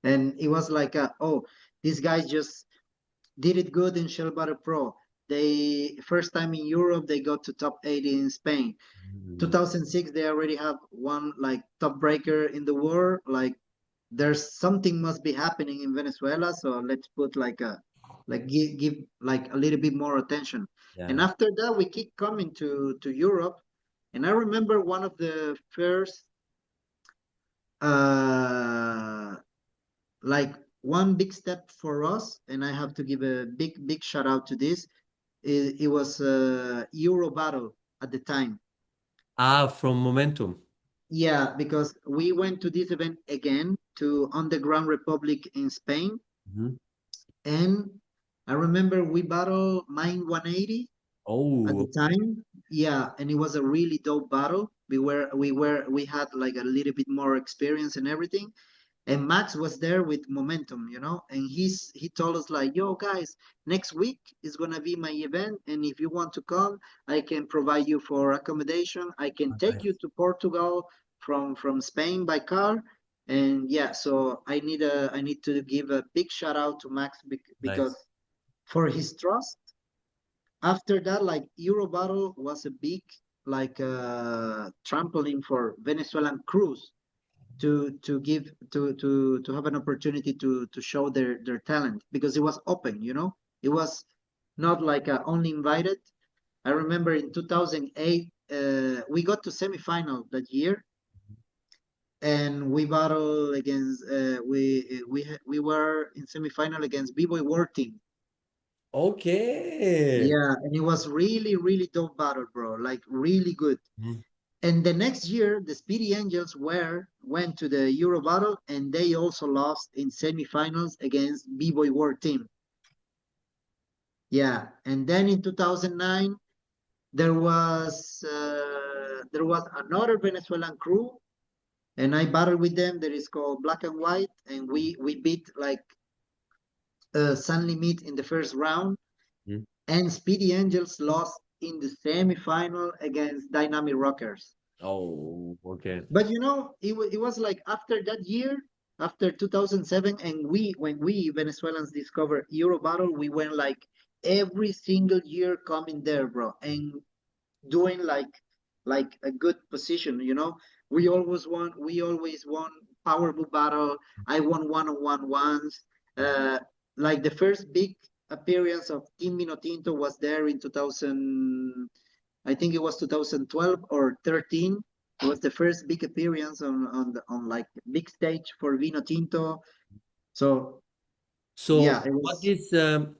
and it was like, oh, these guys just did it good in Shell Battle Pro. They first time in Europe they got to top 80 in Spain. Mhm. 2006 they already have one like top breaker in the world. Like there's something must be happening in Venezuela, so let's put like give like a little bit more attention. And Yeah. after that, we keep coming to Europe, and I remember one of the first uh like one big step for us, and I have to give a big shout out to this. It was Euro Battle at the time. Ah, from Momentum. Yeah, because we went to this event again to Underground Republic in Spain. Mhm. And I remember we battled Mine 180 at Oh, the okay. time. Yeah, and it was a really dope battle. We had like a little bit more experience and everything. And Max was there with Momentum, and he told us like, "Yo, guys, next week is gonna be my event, and if you want to come, I can provide you for accommodation. I can Oh, take you nice, to Portugal from Spain by car." And yeah, so I need to give a big shout out to Max because nice. for his trust. After that, like Euro Battle was a big like trampoline for Venezuelan crews to give to have an opportunity to show their talent because it was open, it was not like only invited. I remember in 2008 we got to semifinal that year, and we battled against we were in semifinal against Bboy World Team. Okay. Yeah, and it was really really dope battle, bro, like really good. Mhm. And the next year, the Speedy Angels went to the Euro Battle, and they also lost in semifinals against B-Boy World Team. Yeah, and then in 2009, there was another Venezuelan crew, and I battled with them. That is called Black and White, and we beat like San Limit in the first round, Mhm. and Speedy Angels lost in the semifinal against Dynamic Rockers. Oh, okay. But it was like after that year, after 2007, and when we Venezuelans discovered Euro Battle, we went like every single year coming there, bro, and doing like a good position. We always won Powerbook Battle. I won one-on-one once. Uh, like the first big appearance of Team Vinotinto was there in 2000. I think it was 2012 or 13. It was the first big appearance on like big stage for Vino Tinto. So So, yeah, it was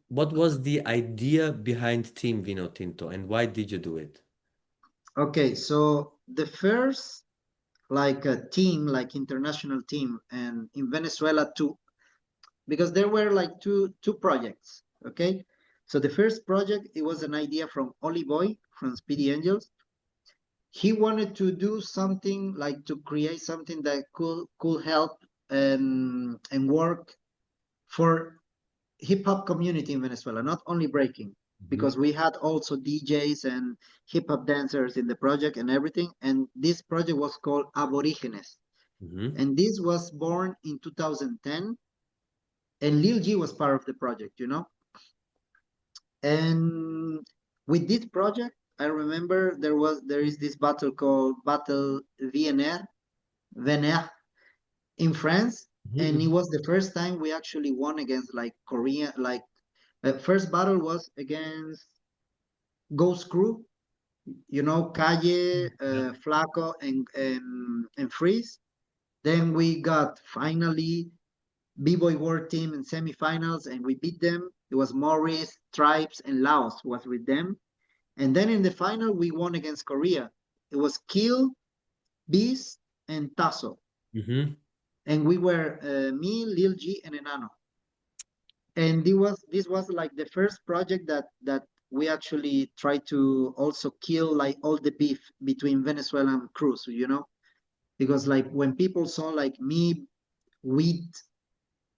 what was the idea behind Team Vinotinto and why did you do it? okay. So the first like a team, like international team, and in Venezuela too, because there were like two projects. Okay, so the first project, it was an idea from Bboy from Speedy Angels. He wanted to do something like to create something that could help and work for hip hop community in Venezuela, not only breaking, Mhm. because we had also DJs and hip hop dancers in the project and everything. And this project was called Aborígenes. Mhm. And this was born in 2010. And Lil G was part of the project, you know? And with this project, I remember there is this battle called Battle VNR in France. And it Mhm. was the first time we actually won against like Korea. Like the first battle was against Ghost Crew, you know, Calle, Yeah. Flaco, and Freeze. Then we got finally B-Boy World Team in semifinals, and we beat them. It was Morris, Tribes, and Laos was with them. And then in the final, we won against Korea. It was Kill, Beast, and Tasso. Mhm. And we were me, Lil G, and Enano. And this was like the first project that we actually tried to also kill like all the beef between Venezuela and Cruz, you know, because like when people saw like me with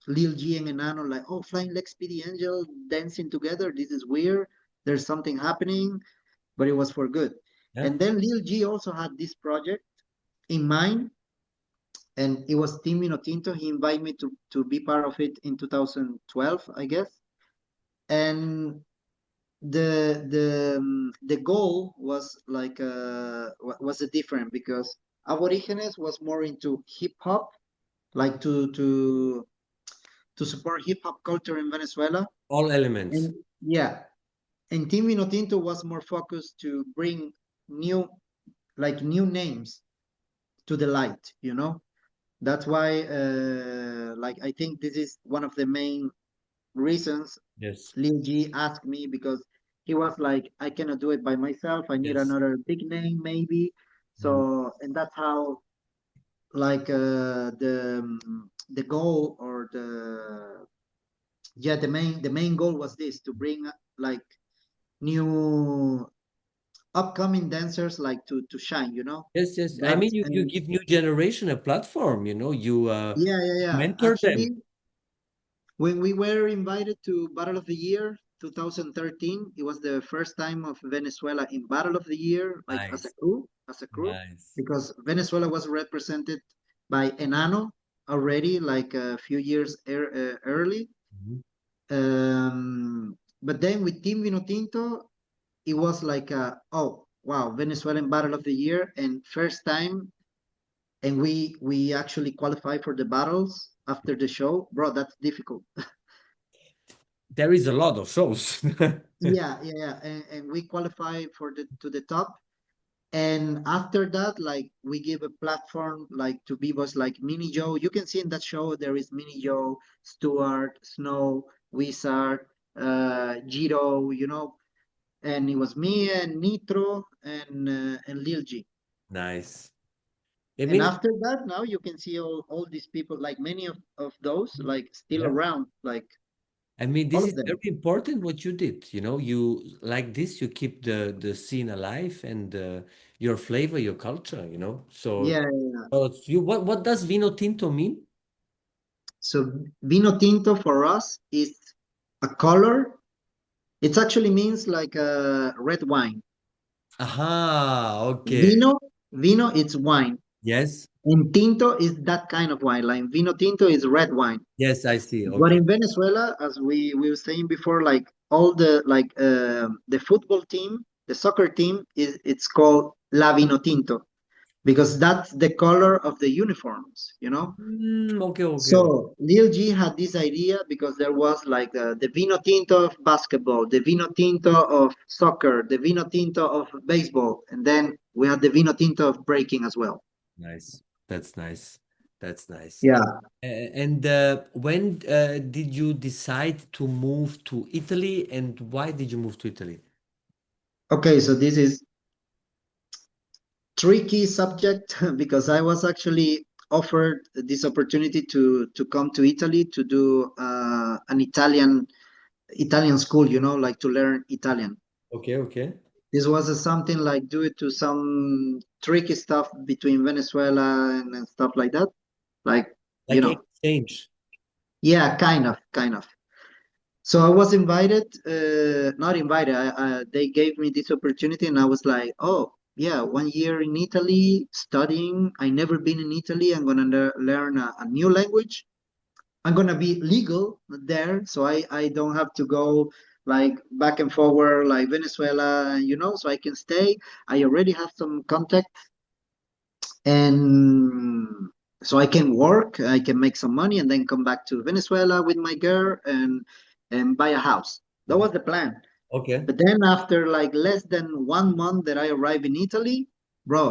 Lil G and Enano, like, oh, Flying Leg Speedy Angel dancing together, this is weird, there's something happening, but it was for good. Yeah. And then Lil G also had this project in mind, and it was Team Vinotinto. He invited me to be part of it in 2012, I guess. And the goal was like was a different, because Aborígenes was more into hip hop, like to support hip hop culture in Venezuela. All elements. And yeah, and Team Vinotinto was more focused to bring new new names to the light, you know. That's why like I think this is one of the main reasons Yes. Lil G asked me, because he was like, I cannot do it by myself. I need Yes. another big name, maybe. Mhm. So, and that's how like the goal, or the main goal was this, to bring like new upcoming dancers, like to shine, you know. Yes, yes. I But mean, you give new generation a platform, you yeah, yeah, yeah. mentor them. Actually, when we were invited to Battle of the Year 2013, it was the first time of Venezuela in Battle of the Year, like Nice. as a crew, Nice. because Venezuela was represented by Enano already, like a few years early. Mhm. But then with Team Vinotinto, it was like, oh wow, Venezuelan Battle of the Year, and first time, and we actually qualify for the battles after the show, bro. That's difficult. There is a lot of shows. Yeah, yeah, yeah. And we qualify for the to the top. And after that, like we give a platform like to Bboys, like Mini Joe. You can see in that show there is Mini Joe, Stuart, Snow, Wizard, Giro, you know, and it was me and Nitro and Lil G. Nice. I And mean, after that, now you can see all these people, like many of those, like still yeah. around, like I mean, all this of is them. very important what you did. You like this, you keep the scene alive and your flavor, your culture. So, Yeah, yeah, yeah. what does Vino Tinto mean? So Vino Tinto for us is a color. It actually means like a red wine. Aha, okay. Vino, it's wine. Yes. And tinto is that kind of wine. Like vino tinto is red wine. Yes, I see. But Okay. in Venezuela, as we were saying before, like all the football team, the soccer team it's called La Vino Tinto, because that's the color of the uniforms, you know. Okay, okay, okay. So Lil G had this idea, because there was like the Vino Tinto of basketball, the Vino Tinto of soccer, the Vino Tinto of baseball, and then we had the Vino Tinto of breaking as well. Nice. That's nice. That's nice. Yeah. And when did you decide to move to Italy, and why did you move to Italy? Okay, so this is tricky subject because I was actually offered this opportunity to come to Italy to do an Italian school, like to learn Italian. Okay, okay. This was something like due to some tricky stuff between Venezuela and stuff like that. Like, you Like know, exchange. yeah, kind of. So I was invited, not invited. They gave me this opportunity, and I was like, "Oh, yeah, 1 year in Italy studying. I never been in Italy. I'm gonna learn a new language. I'm gonna be legal there, so I don't have to go like back and forward like Venezuela, so I can stay. I already have some contact, and so I can work. I can make some money, and then come back to Venezuela with my girl and buy a house. That Mhm. was the plan. Okay. But then after like less than 1 month that I arrived in Italy, bro,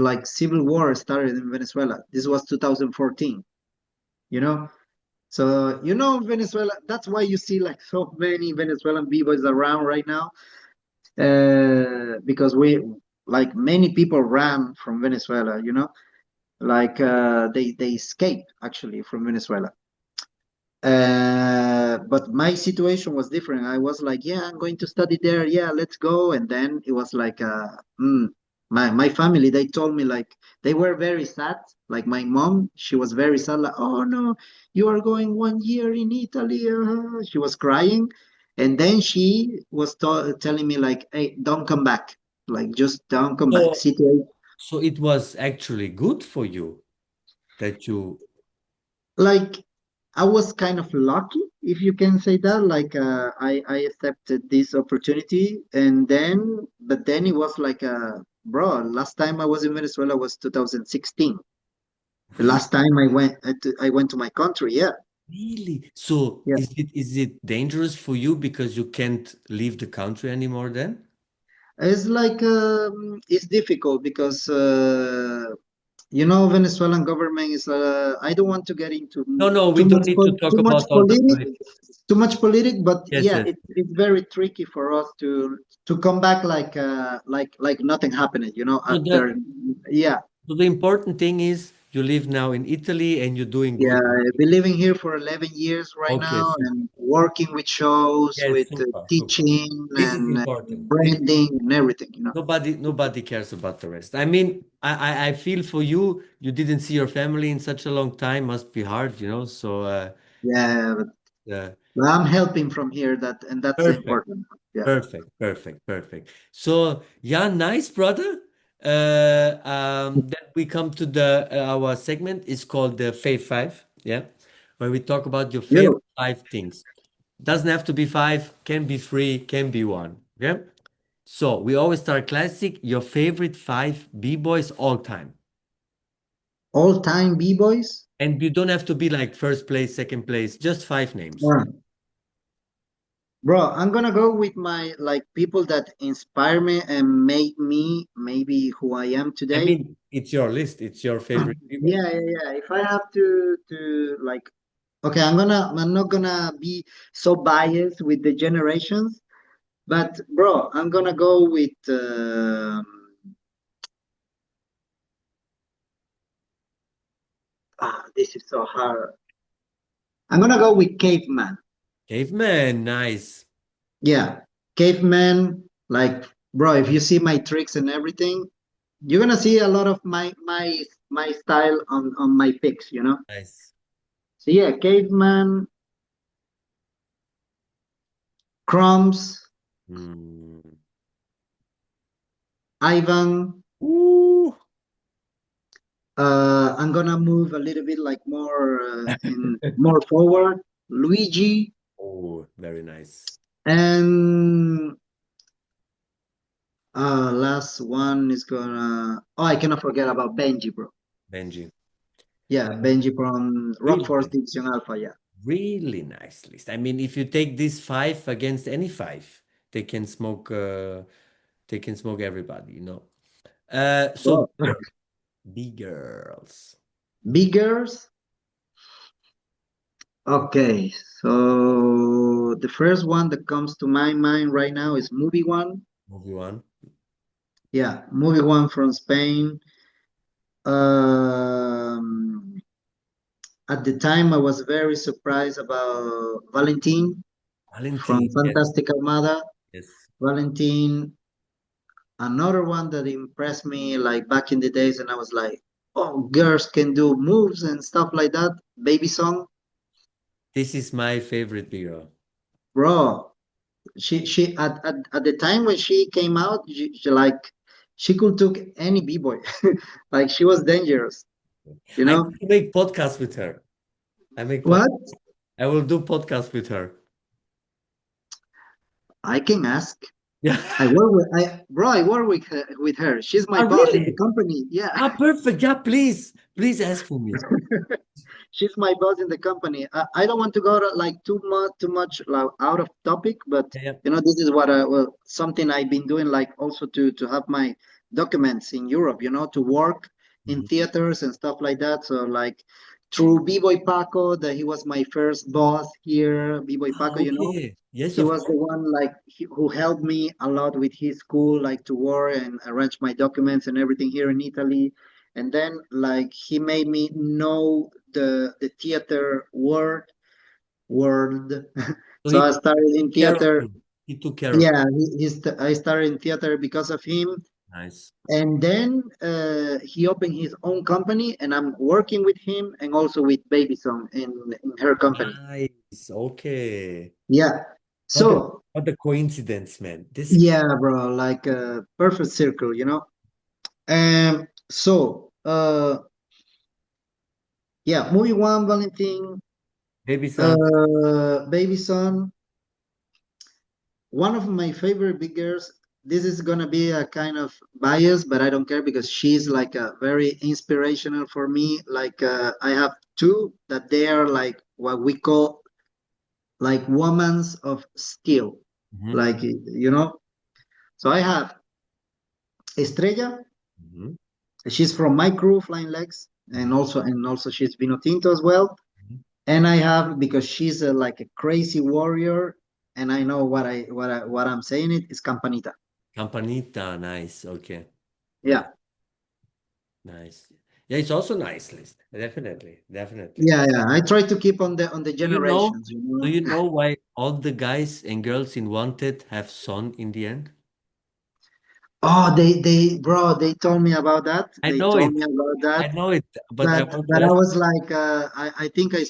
like civil war started in Venezuela. This was 2014, you know. So Venezuela. That's why you see like so many Venezuelan b-boys around right now, because we like many people ran from Venezuela. Like they escaped actually from Venezuela. But my situation was different. I was like, yeah, I'm going to study there. Yeah, let's go. And then it was like, my family, they told me like they were very sad. Like my mom, she was very sad. Like, oh no, you are going 1 year in Italy. She was crying, and then she was telling me like, hey, don't come back. Like just don't come back. So, Situation so it was actually good for you that you, like I was kind of lucky, if you can say that. Like I accepted this opportunity, and then but then it was like bro. Last time I was in Venezuela was 2016. The last time I went to my country. Yeah, really? So yeah. is it dangerous for you because you can't leave the country anymore then? It's like it's difficult because Venezuelan government is. I don't want to get into No, no, we don't need to talk too much about all the politics. but Yes, yeah, yes. it's very tricky for us to come back like nothing happened, So after. Yeah, the important thing is you live now in Italy and you're doing yeah. good. I've been living here for 11 years right Okay, now super. and working with shows, Yes, with super, super. teaching This is and important. branding and everything. Nobody cares about the rest. I mean, I feel for you. You didn't see your family in such a long time. Must be hard. So, Yeah, uh, but I'm helping from here, and that's perfect, important. Yeah. perfect, perfect, perfect. So, yeah, nice, brother. Then we come to the our segment is called the Fave Five. Yeah, where we talk about your favorite You five things. Doesn't have to be five. Can be three. Can be one. Yeah. So we always start classic. Your favorite five b-boys all time. all time b-boys. And you don't have to be like first place, second place, just five names. Right. Bro, I'm gonna go with my like people that inspire me and make me maybe who I am I today. mean, it's your list, it's your favorite Yeah, b-boys. yeah, yeah. If I have to like, okay, I'm not gonna be so biased with the generations, but bro, I'm gonna go with this is so hard. I'm gonna go with caveman. Caveman, nice. Yeah, caveman. Like, bro, if you see my tricks and everything, you're gonna see a lot of my style on my pics. Nice. So yeah, caveman, crumbs, Hmm. Ivan. Ooh. I'm gonna move a little bit like more in more forward. Luigi, Oh, very nice. and last one is gonna. Oh, I cannot forget about Benji, bro. Benji. Yeah, Benji from Rock Really Force nice. Division Alpha. Yeah. Really nice list. I mean, if you take these five against any five, they can smoke they can smoke everybody. So Bro. B girls. Biggers. Okay, so the first one that comes to my mind right now is movie one. Movie one. Yeah, movie one from Spain. Um, at the time, I was very surprised about Valentin from Valentin, yes, Fantastic Armada. yes. Valentin, another one that impressed me like back in the days, and I was like, oh, girls can do moves and stuff like that. Baby song, This is my favorite video. bro. She at the time when she came out, she like she could took any b-boy. Like she was dangerous, you I know. need to make podcasts with her. I make pod What? I will do podcasts with her. I can ask. Yeah. I work with her. She's my Oh, boss in the really? company. Yeah. Ah, perfect. Yeah, please. Please ask for me. She's my boss in the company. I don't want to go to, like too much like, out of topic, but Yeah. this is what well, something I've been doing, like also to have my documents in Europe, to work in Mhm. theaters and stuff like that. So like through B-Boy Paco, that he was my first boss here, B-Boy Ah, Paco. okay. Yes, He of was the course. one like who helped me a lot with his school, like to work and arrange my documents and everything here in Italy. And then like he made me know the theater world. So So he I started in took care of theater. you. He took care of you. Yeah, I started in theater because of him. Nice. And then he opened his own company, and I'm working with him and also with Baby Song in her company. Nice. Okay. Yeah. What a So what a coincidence, man. This yeah, bro, like a perfect circle. So yeah, movie one, Valentine, baby son. Baby Son, one of my favorite big girls. This is gonna be a kind of bias, but I don't care because she's like a very inspirational for me. Like I have two that they are like what we call like women's of steel. Mhm. Like. So I have Estrella. Mhm. She's from my crew, Flying Legs, and Mhm. also she's Vinotinto as well. Mhm. And I have, because she's like a crazy warrior, and I know what I'm saying it is Campanita. Campanita. Nice. Okay. Nice. Yeah, Nice. Yeah, it's also nice list. Definitely. Definitely. yeah. I try to keep on the Do you know? generations. Do you know why all the guys and girls in Wanted have son in the end? Oh, bro, they told me about that. I They know told it. me about I that. know it, but I But want to but I ask. was like, I think I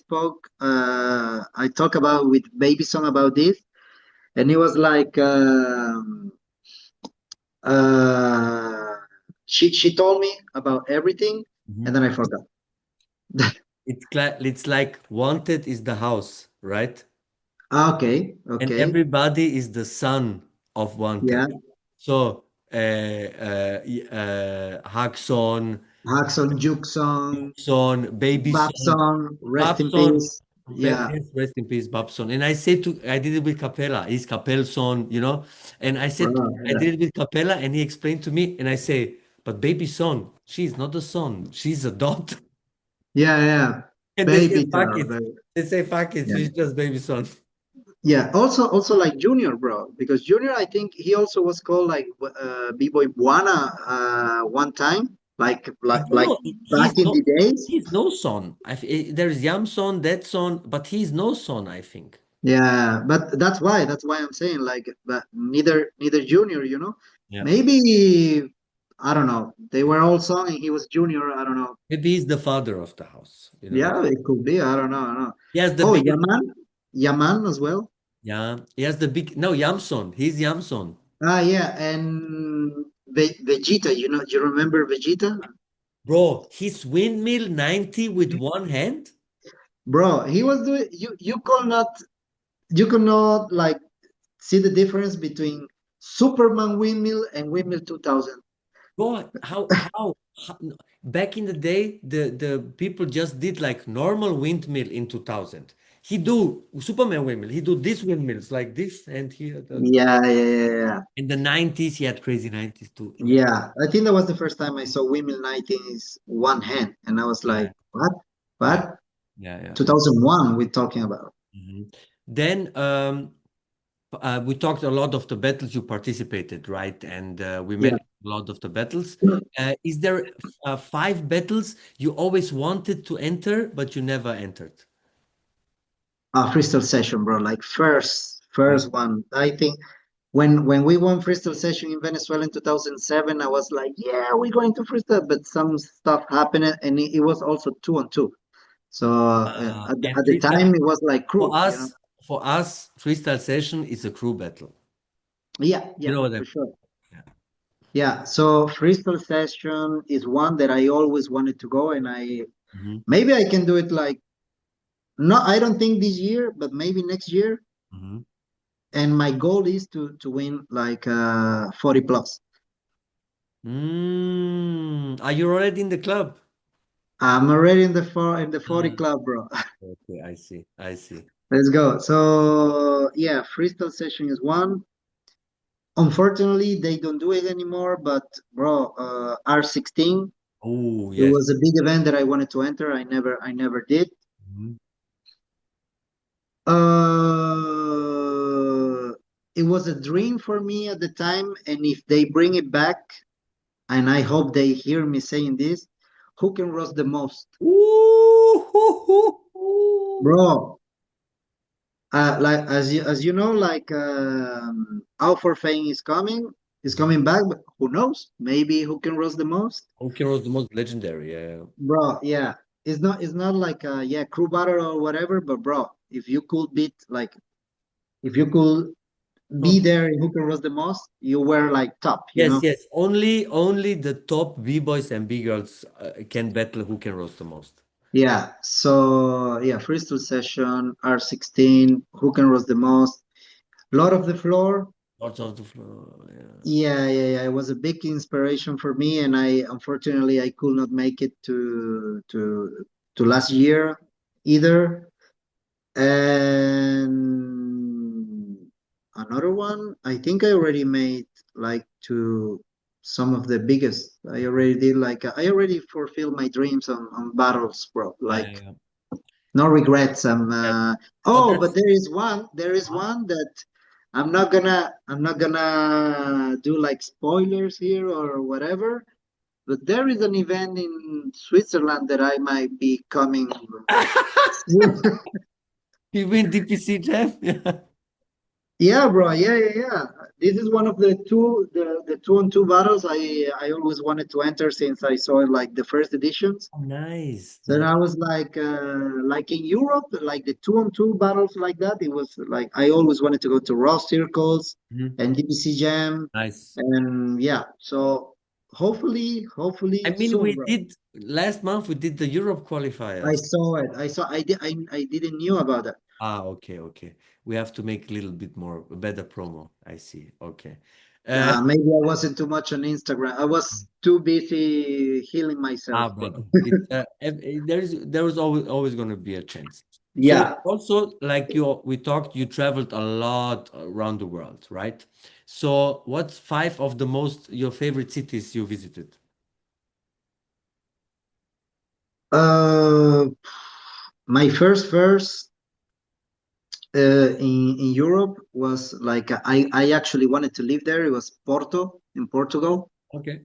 talk about with Baby Song about this, and it was like, uh, she told me about everything, Mhm. and then I forgot. It's like Wanted is the house, right? Ah, okay, And okay, everybody is the son of Wanted. yeah. So, Hakson, Hackson, Jukson, Son, Baby Son, Babson, rest in Babson, peace. Yeah, yes, rest in peace, Babson. And I did it with Capella. He's Capelson, you know. And bro. I Yeah, did it with Capella, and he explained to me, and I say, but Baby Son, she's not a son, she's a daughter. yeah, yeah. And they say, Baby fuck girl, it. baby. They say, fuck it, Yeah, she's just Baby Son. yeah. Also like Junior, bro, because Junior, I think he also was called like B-boy Buana one time, like I like don't like know. back in the days. He's no son. There's Yam son, that son, but he's no son, I think. Yeah, but that's why I'm saying like, but neither Junior. Yeah. Maybe I don't know. They were all song and he was Junior. I don't know. Maybe he's the father of the house. Yeah, it could be. I don't know. I don't know. He has the Oh, biggest. Yaman as well. Yeah, he has the big. No, Yamson. He's Yamson. Ah, yeah, and Vegeta. You remember Vegeta, Bro, his windmill 90 with one hand? bro? He was doing. You could not like see the difference between Superman windmill and windmill 2000. Bro, back in the day, the people just did like normal windmill in 2000. He do Superman windmill. He do these windmills like this, and he Yeah, yeah, yeah, yeah. in the 90s, he had crazy 90s too. Yeah, Yeah, I think that was the first time I saw windmill 19's one hand, and I was yeah, like, what? yeah, What? yeah, yeah. 2001 we're talking about. Mhm. Then we talked a lot of the battles you participated, right? And we Yeah. met a lot of the battles. Is there five battles you always wanted to enter, but you never entered? Freestyle session, bro. Like Yeah. first one. I think when we won freestyle session in Venezuela in 2007, I was like, yeah, we're going to freestyle, but some stuff happened, and it was also 2-on-2. So And at the freestyle time, it was like for crew, you know. us, for us, freestyle session is a crew battle. Yeah, You yeah, know what I for sure. mean? Yeah, so freestyle session is one that I always wanted to go, and I Hmm. maybe I can do it like no, I don't think this year, but maybe next year. Hmm. And my goal is to win like 40 plus. Are you already in the club? I'm already in the 40 Uh, club, bro. okay, I see. I see. Let's go. So yeah, freestyle session is one. Unfortunately, they don't do it anymore. But bro, R16, Oh, it yes. was a big event that I wanted to enter. I never did. Mhm. Uh, it was a dream for me at the time, and if they bring it back, and I hope they hear me saying this, who can roast the most, Ooh, hoo, hoo, hoo. bro? Like as you know, like Out for Fame is coming back, but who knows? Maybe who can roast the most, Okay, was the most legendary. Yeah. bro? Yeah, it's not like yeah crew battle or whatever, but bro, if you could beat like if you could be No. there and who can roast the most, you were like top, you Yes, know? yes. Only the top B-boys and B-girls can battle who can roast the most. Yeah. So yeah, freestyle session, R16, who can roast the most? Lord of the Floor. Lots of the floor. Yeah. Yeah, yeah, yeah. It was a big inspiration for me, and I unfortunately I could not make it to last year either. And another one, I think I already made like to some of the biggest. I already did like I already fulfilled my dreams on battles, bro. Yeah, Like yeah, yeah. no regrets. Yes. But Oh, but that's there is uh-huh. one that I'm not gonna do like spoilers here or whatever. But there is an event in Switzerland that I might be coming. You win DPC Jeff? Yeah. Yeah, bro. Yeah, yeah, yeah. This is one of the 2-on-2 battles I always wanted to enter since I saw it like the first editions. Oh, nice, Then nice. I was like in Europe, like the 2-on-2 battles like that. It was like I always wanted to go to Raw Circles Mhm. and DPC Jam, Nice. and yeah. So I hopefully mean, soon, we bro. did last month. We did the Europe I qualifiers. saw it. I saw. I didn't knew about that. Okay, okay. We have to make a little bit more a better promo. I see. Okay. Uh, Maybe I wasn't too much on Instagram. I was too busy healing myself, bro. brother, there is always going to be a chance. So Yeah. also, like we talked, you traveled a lot around the world, right? So what's five of the most your favorite cities you visited? Uh, my first in Europe was like I actually wanted to live there. It was Porto in Portugal. Okay.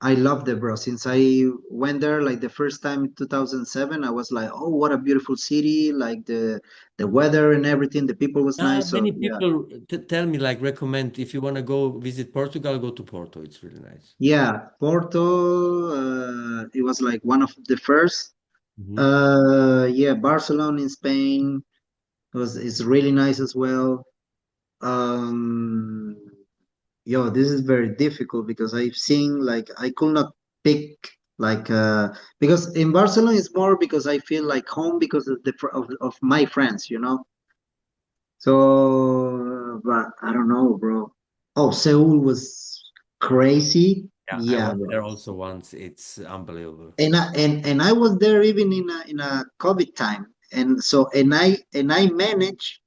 I loved it, bro. Since I went there like the first time in 2007, I was like, oh, what a beautiful city! Like the weather and everything. The people was nice. So Many yeah, people tell me like recommend if you want to go visit Portugal, go to Porto. It's really nice. yeah. Porto. It was like one of the first. Hmm. Yeah, Barcelona in Spain was is really nice as well. Um, Yo, this is very difficult because I've seen like I could not pick like because in Barcelona it's more because I feel like home because of of my friends, you know. So, but I don't know, bro. Oh, Seoul was crazy. Yeah, I Yeah, was bro. there also once. It's unbelievable. And I was there even in a COVID time, and so and I managed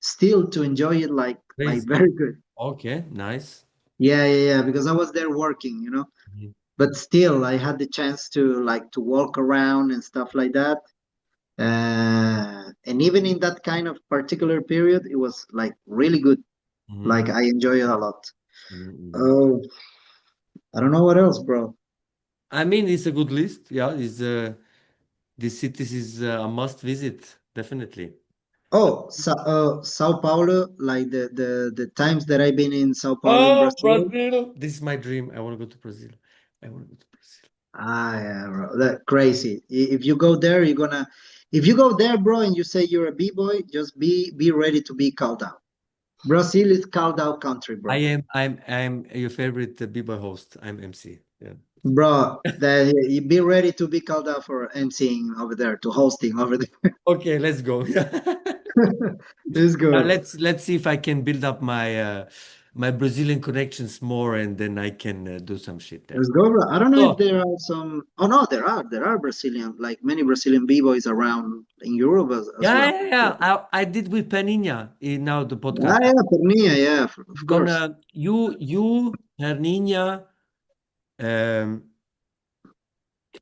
still to enjoy it like Crazy. very good. Okay, nice. Yeah, yeah, yeah. Because I was there working, you know. Mhm. But still I had the chance to like to walk around and stuff like that, and even in that kind of particular period it was like really good, Mhm. like I enjoy it a lot. Mhm. Mhm. Oh, I don't know what else, bro. I mean, it's a good list. Yeah, is this cities is a must visit, definitely. Oh, Sao Paulo, like the times that I've been in Sao Paulo in Oh, Brazil. Brazil! This is my dream. I want to go to Brazil. I want to go to Brazil. Ah, yeah, bro, that crazy. If you go there, you're gonna. If you go there, bro, and you say you're a b-boy, just be ready to be called out. Brazil is called out country, I bro. am. I'm your favorite Bboy host. I'm MC. Yeah. Bro, that you be ready to be called out for emceeing over there, to hosting over there. Okay, let's go. Let's go. Let's see if I can build up my Brazilian connections more, and then I can do some shit there. Let's go, bro. I don't know if So there are some. Oh no, there are Brazilian, like many Brazilian b-boys around in Europe as yeah, well. yeah, yeah. I did with Peninha in now the Ah, podcast. yeah, Pernia, yeah, of course. Gonna you, Herninha, um,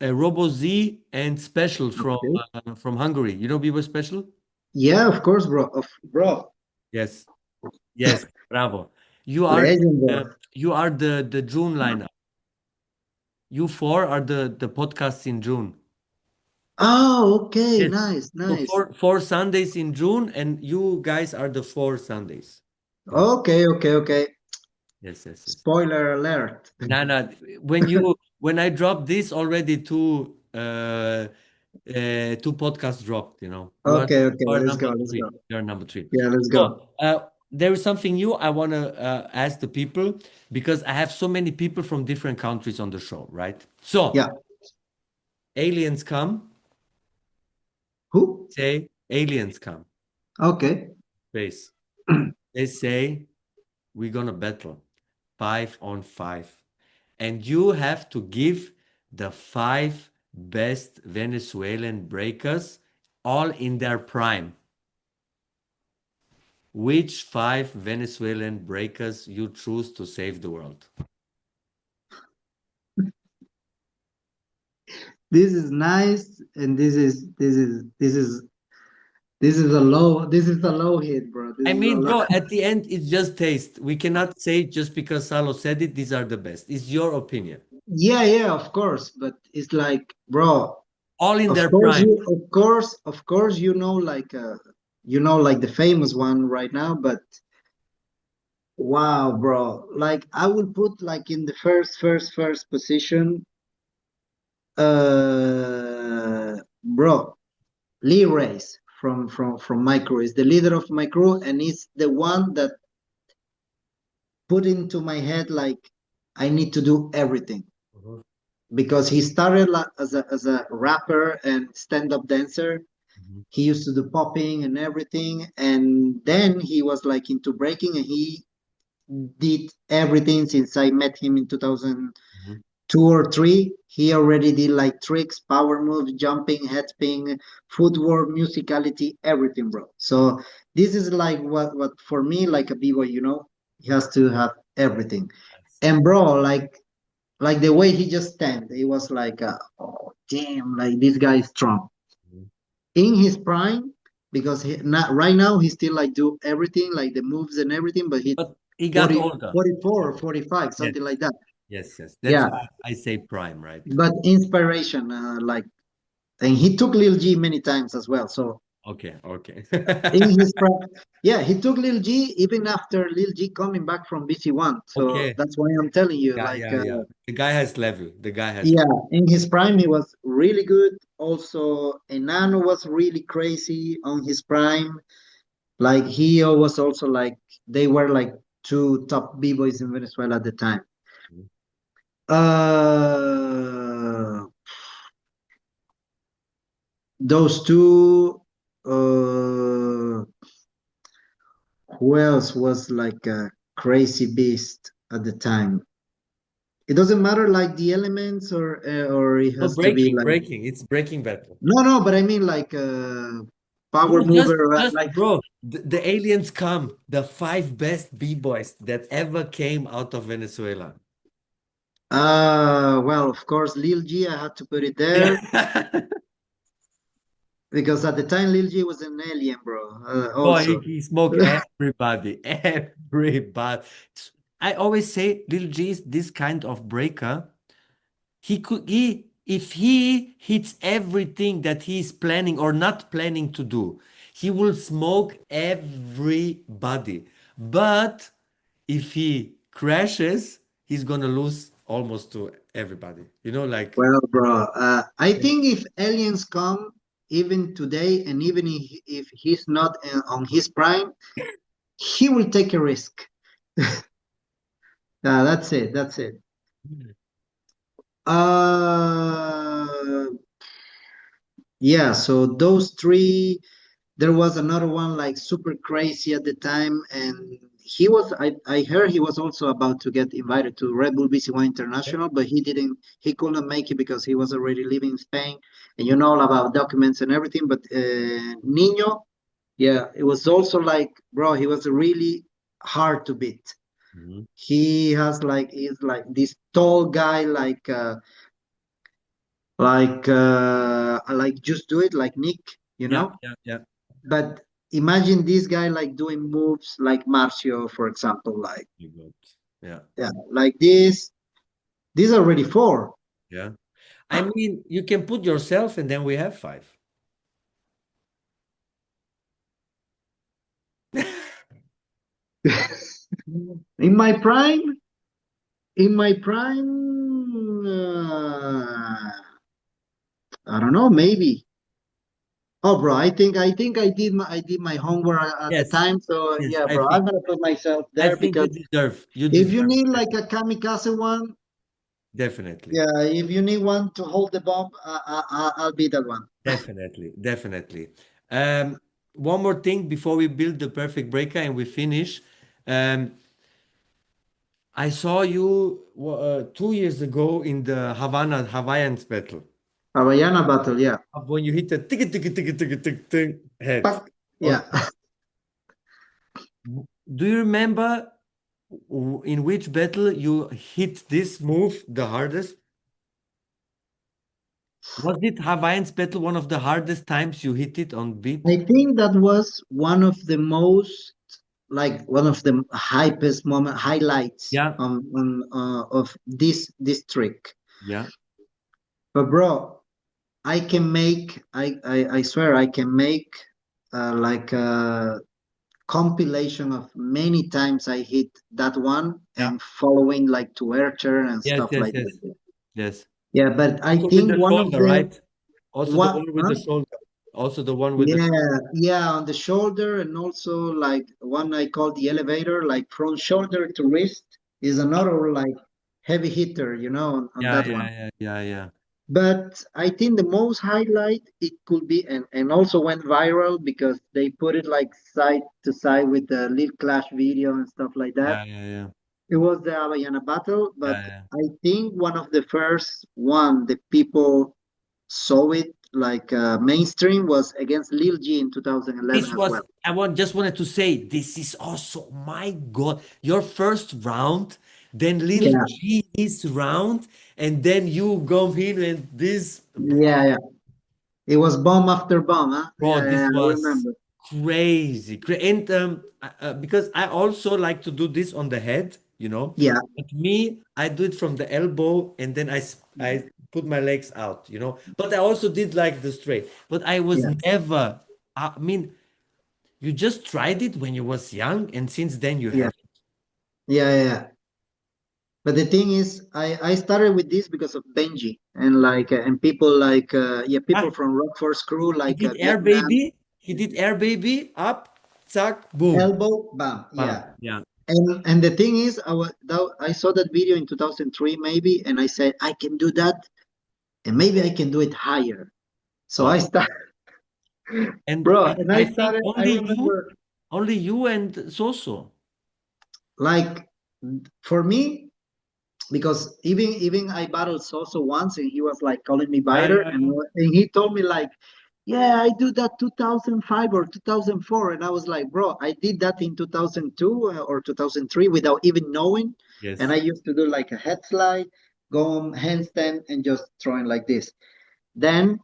Robo Z, and Special Okay. from Hungary. You know Bboy Special? Yeah, of course, bro. Bro, Yes, yes. Bravo. You are legend, bro. uh, you are the June lineup. You four are the podcasts in June. Oh, okay, Yes. nice, So nice. four Sundays in June, and you guys are the four Sundays. Yeah. Okay, okay, okay. Yes, yes, yes. Spoiler alert. No, no. When I dropped this already, two podcasts dropped. Okay, okay, You are let's number go, let's three. go. You are number three. Yeah, let's go. So there is something new I want to ask the people because I have so many people from different countries on the show, right? So Yeah. aliens come, Who? say aliens come, Okay. space. They say we're gonna battle 5-on-5. And you have to give the five best Venezuelan breakers all in their prime. Which five Venezuelan breakers you choose to save the world? This is nice, and this is a low hit, bro. This I is a mean, low. bro, at the end, it's just taste. We cannot say just because Salo said it, these are the best. It's your opinion. Yeah, yeah, of course, but it's like, bro, All in of their course prime. of course, like the famous one right now, but wow, bro, like I will put like in the first position, bro, Lee Race from my crew is the leader of my crew, and he's the one that put into my head like I need to do everything, Mhm, because he started as a rapper and stand-up dancer. mhm, He used to do popping and everything, and then he was like into breaking, and he did everything since I met him in 2002 mhm. or 3. He already did like tricks, power moves, jumping, head spin, footwork, musicality, everything, bro. So this is like what for me, like a b-boy, he has to have everything. Nice. And bro, like the way he just stand, it was like, oh damn, like this guy is strong Mhm. in his prime, because he not right now he still like do everything, like the moves and everything, but he But he got 40, older. 44 or 45, Yes, something like that. yes, yes. That's Yeah, why I say prime, right? but inspiration, like, and he took Lil G many times as well. So Okay, okay. in his prime, yeah, he took Lil G even after Lil G coming back from BC1. So Okay. that's why I'm telling you, Yeah, like, yeah, yeah. The guy has level. The guy has yeah, level. in his prime he was really good. Also, Enano was really crazy on his prime. Like he was also like, they were like two top b-boys in Venezuela at the time. Mhm. Uh, those two. Who else was like a crazy beast at the time? It doesn't matter like the elements, or it No, has to be breaking, like, breaking. It's breaking battle. no, no, but I mean like power No, mover, just, like, bro. The aliens come. The five best b-boys that ever came out of Venezuela. well, of course, Lil G, I had to put it there, Yeah. because at the time Lil G was an alien, bro. Boy, Also. he smoked everybody. Everybody. I always say Lil G is this kind of breaker. He if he hits everything that he's planning or not planning to do, he will smoke everybody. But if he crashes, he's gonna lose almost to everybody. You know, like Well, bro, I think if aliens come even today, and even if he's not on his prime, he will take a risk. That's it. That's it. Uh, yeah. So those three. There was another one like super crazy at the time, and he was. I heard he was also about to get invited to Red Bull BC1 International, but he didn't. He couldn't make it because he was already living in Spain, and you know all about documents and everything. But Nino, yeah, it was also like, bro, he was really hard to beat. Mhm. He's like this tall guy, like just do it like Nick, you Yeah, know. yeah, yeah. But imagine this guy like doing moves like Marcio, for example, like You got. Yeah, yeah, like this. These are already four. yeah. I mean, you can put yourself, and then we have five. In my prime, I don't know, maybe. Oh, bro, I think I did my homework at the Yes, time. So yes. yeah, bro, I'm gonna put myself I there think you because deserve. You if you deserve. need like a kamikaze one, Definitely. yeah, if you need one to hold the bomb, I'll be that one. Definitely, definitely. Um, One more thing before we build the perfect breaker and we finish. Um, I saw you 2 years ago in the Hawaiians battle Havaiana battle, yeah. when you hit the tick tick tick tick tick tick head. Fuck, On, yeah. do you remember in which battle you hit this move the hardest? Was it Hawaiians battle one of the hardest times you hit it on beat? I think that was one of the most, like one of the hypest moment highlights Yeah, of this trick. yeah, But bro, I swear I can make like a compilation of many times I hit that one yeah. and following like to Archer and Yes, stuff yes, like yes, that. yes. Yeah, but I Also with think the one of shoulder, the right? Also the one, one with huh? the shoulder. Also the one with the shoulder. Yeah, yeah, on the shoulder, and also like one I call the elevator, like from shoulder to wrist is another like heavy hitter, on Yeah, that yeah, one. yeah, yeah, yeah. But I think the most highlight it could be, and also went viral because they put it like side to side with the Lil Clash video and stuff like that. Yeah, yeah, yeah. It was the Havaiana battle, but Yeah, yeah. I think one of the first one the people saw it like mainstream was against Lil G in 2011 This as was well. I just wanted to say this is also my God. Your first round, then little Yeah, G's round, and then you go in and this yeah, yeah. It was bomb after bomb, huh? bro, Yeah, yeah, this I was remember. crazy. And because I also like to do this on the head, you know. Yeah, But me, I do it from the elbow and then I put my legs out, you know. But I also did like the straight. But I was yeah, never, I mean, you just tried it when you was young, and since then you yeah, have. yeah, yeah. But the thing is, I started with this because of Benji and and people yeah, people Ah, from Rockforce crew he like did Air Vietnam, Baby. He did Air Baby up, zack, boom, elbow, bam, bam. yeah. Yeah, And the thing is, I saw that video in 2003 maybe, and I said I can do that, and maybe I can do it higher. So I wow. started, And bro, I, and I I think started. I remember only you and Soso. like for me because even I battled Soso once and he was like calling me Yeah, biter yeah, and he told me like, yeah, I do that 2005 or 2004, and I was like, bro, I did that in 2002 or 2003 without even knowing, and yes. I used to do like a head slide, go on handstand and just throwing like this. Then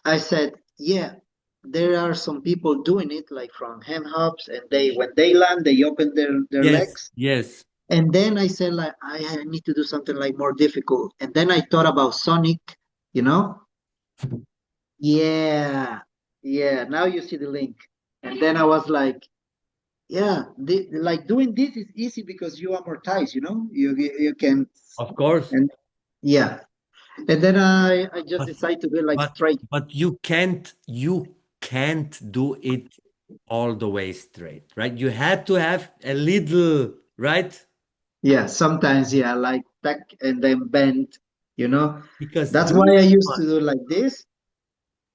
I said, yeah, there are some people doing it like from hand hops, and they when they land they open their Yes, legs. yes. And then I said like I need to do something like more difficult. And then I thought about Sonic, you know? Yeah, yeah. Now you see the link. And then I was like, yeah, like doing this is easy because you amortize, you know? You can, Of course. and yeah. And then I just But decided to be like but straight. but you can't do it all the way straight, right? You had to have a little, right? Yeah, sometimes yeah, like tack and then bend, you know. Because That's why this I used one, to do like this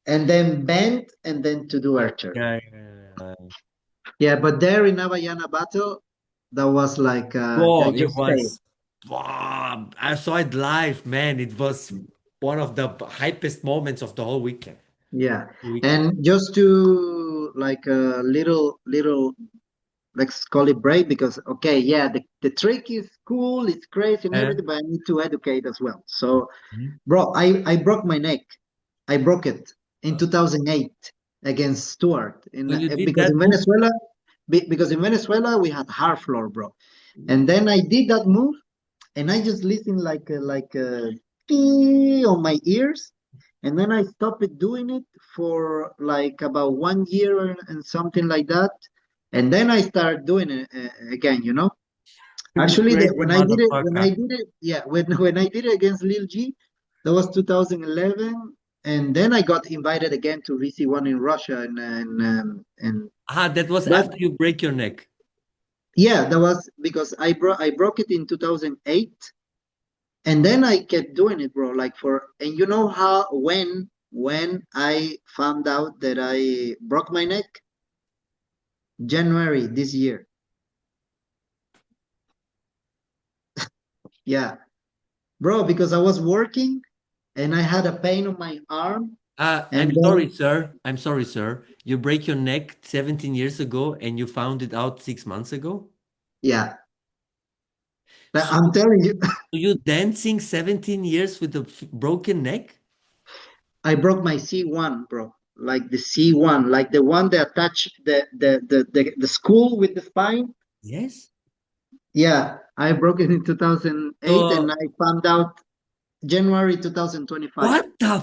and then bend and then to do archer. yeah, yeah, yeah. Yeah, but there in Havana battle, that was like I Bro, it just failed. was, wow, I saw it live, man. It was one of the hypest moments of the whole weekend. Yeah. Weekend. And just to like a little let's call it break because okay, yeah, the trick is cool, it's crazy and Uh, everything, but I need to educate as well. So mhm. bro, I broke my neck. I broke it in 2008 against Stuart When you did because that in move, Venezuela because in Venezuela we had hard floor, bro. And then I did that move and I just listened like a on my ears, and then I stopped doing it for like about 1 year and something like that, and then I started doing it again. You know, you actually, crazy when motherfucker. I did it, yeah, when I did it against Lil G, that was 2011, and then I got invited again to VC1 in Russia, and Ah, that was but after you break your neck. yeah, that was because I broke it in 2008. And then I kept doing it, bro. Like and you know how when I found out that I broke my neck? January this year. Yeah, bro, because I was working and I had a pain on my arm, and I'm sorry, then sir. I'm sorry, sir. You break your neck 17 years ago and you found it out 6 months ago? yeah, So I'm telling you, you dancing 17 years with a broken neck? I broke my C1, bro. Like the C1, like the one that attached the school with the spine. Yes. Yeah, I broke it in 2008, and So I found out January 2025. what the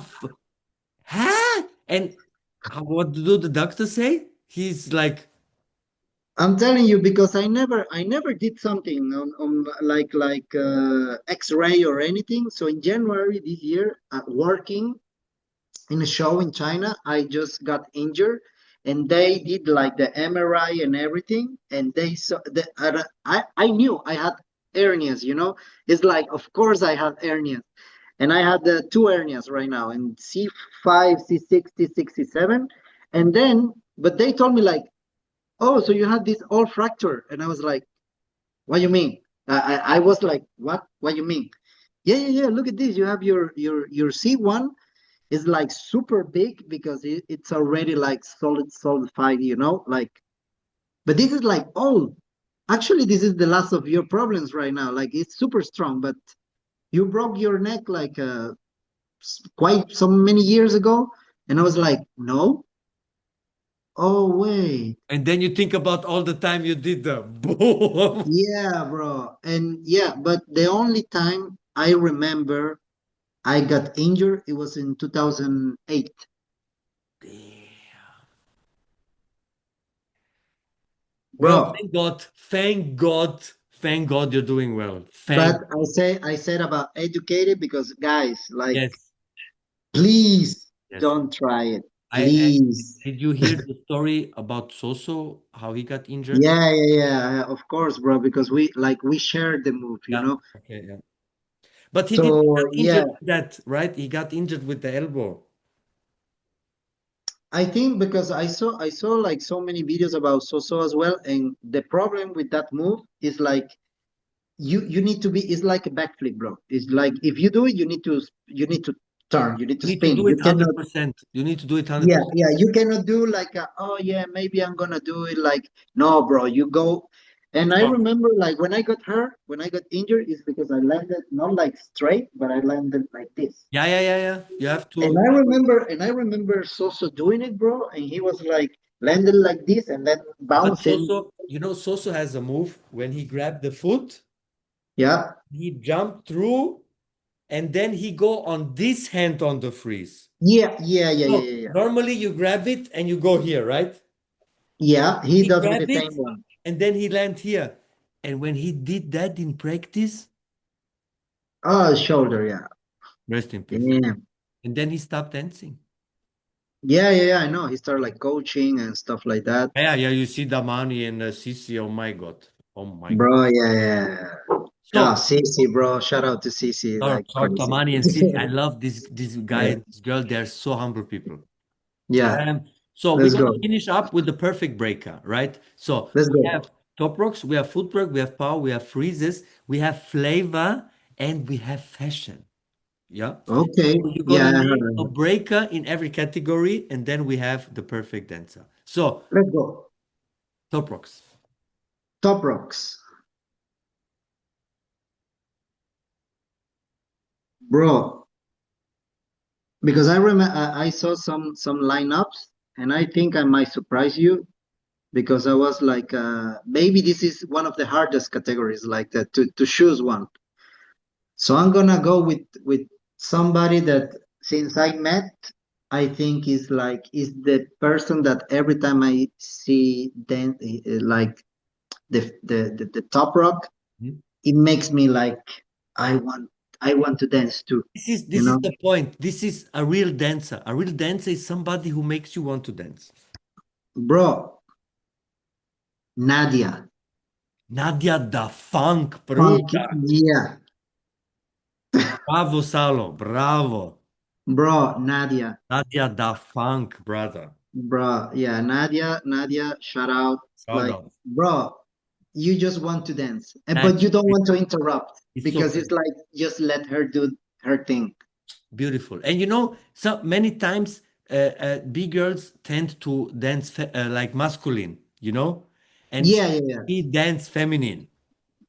huh? And what do the doctor say? He's like, I'm telling you because I never did something on X-ray or anything. So in January this year, working in a show in China, I just got injured, and they did like the MRI and everything, and they saw that I knew I had hernias. You know, it's like of course I have hernias, and I had the two hernias right now in C5, C6, C67, and then but they told me like, oh, so you had this all fracture. And I was like, what do you mean? I was like, what do you mean? Yeah, yeah, yeah, look at this, you have your C1 is like super big because it's already like solidified, you know, like, but this is like, oh, actually this is the last of your problems right now, like it's super strong, but you broke your neck like quite so many years ago. And I was like, no. Oh wait. and then you think about all the time you did the boom. Yeah, bro. And yeah, but the only time I remember I got injured, it was in 2008. Bro, Bro, thank God, thank God, thank God you're doing well. but Thank I said about educated because guys, like yes, please yes. don't try it. I Please. did you hear the story about Soso, how he got injured? Yeah, yeah, yeah, of course, bro, because we shared the move, you Yeah. know. Okay, yeah. But he didn't So get yeah, injured with that, right? He got injured with the elbow. I think because I saw like so many videos about Soso as well, and the problem with that move is like you need to be it's like a backflip, bro. It's like if you do it you need to turn, you need You to need to spin, do you it cannot. 100%. You need to do it Yeah, 100%. yeah, you cannot do like oh yeah, maybe I'm gonna do it, like no, bro, you go. And I So, remember like when I got injured is because I landed not like straight, but I landed like this. yeah, yeah, yeah, yeah. You have And to. I remember Soso doing it, bro, and he was like landed like this and then But bouncing. Soso, Soso has a move when he grabbed the foot. Yeah. He jumped through, and then he go on this hand on the freeze. Yeah. Yeah. Yeah. Yeah. So Yeah. Yeah. normally you grab it and you go here, right? Yeah. He He does with the grab it same one. and then he land here. And when he did that in practice, Oh, shoulder. Yeah. rest in peace. Yeah. And then he stopped dancing. Yeah. Yeah. Yeah. I know. He started like coaching and stuff like that. Yeah, yeah, you see Damani and Sisi. Oh my God. Oh my God. Bro. Yeah. Yeah. Yeah. So, Cece, bro. Shout out to Cece. Like crazy. Damani and Sisi, I love this guy Yeah. and this girl. They're so humble people. Yeah. So we're Let's gonna go. finish up with the perfect breaker, right? So Let's we go. have top rocks, we have footwork, we have power, we have freezes, we have flavor, and we have fashion. Yeah. Okay. So you're Yeah. gonna I name a heard. breaker in every category, and then we have the perfect dancer. So Let's go. top rocks. Top rocks. Bro, because I remember I saw some lineups and I think I might surprise you because I was like maybe this is one of the hardest categories like that to choose one. So I'm gonna go with somebody that since I met I think is the person that every time I see then like the top rock, Mhm. it makes me like I want I want to dance too, you This is know. the point. This is a real dancer. A real dancer is somebody who makes you want to dance. Bro, Nadia. Nadia da Funk, Funky, bruda. yeah, Bravo, Salo. Bravo. bro, Nadia, Nadia da Funk, brother. bro, yeah, Nadia, shout out, Shout like, out. bro, you just want to dance, but Magic. you don't want to interrupt It's so because it's crazy. like just let her do her thing. Beautiful. And you know, so many times big girls tend to dance like masculine, you know, and Yeah, yeah, yeah, he dance feminine.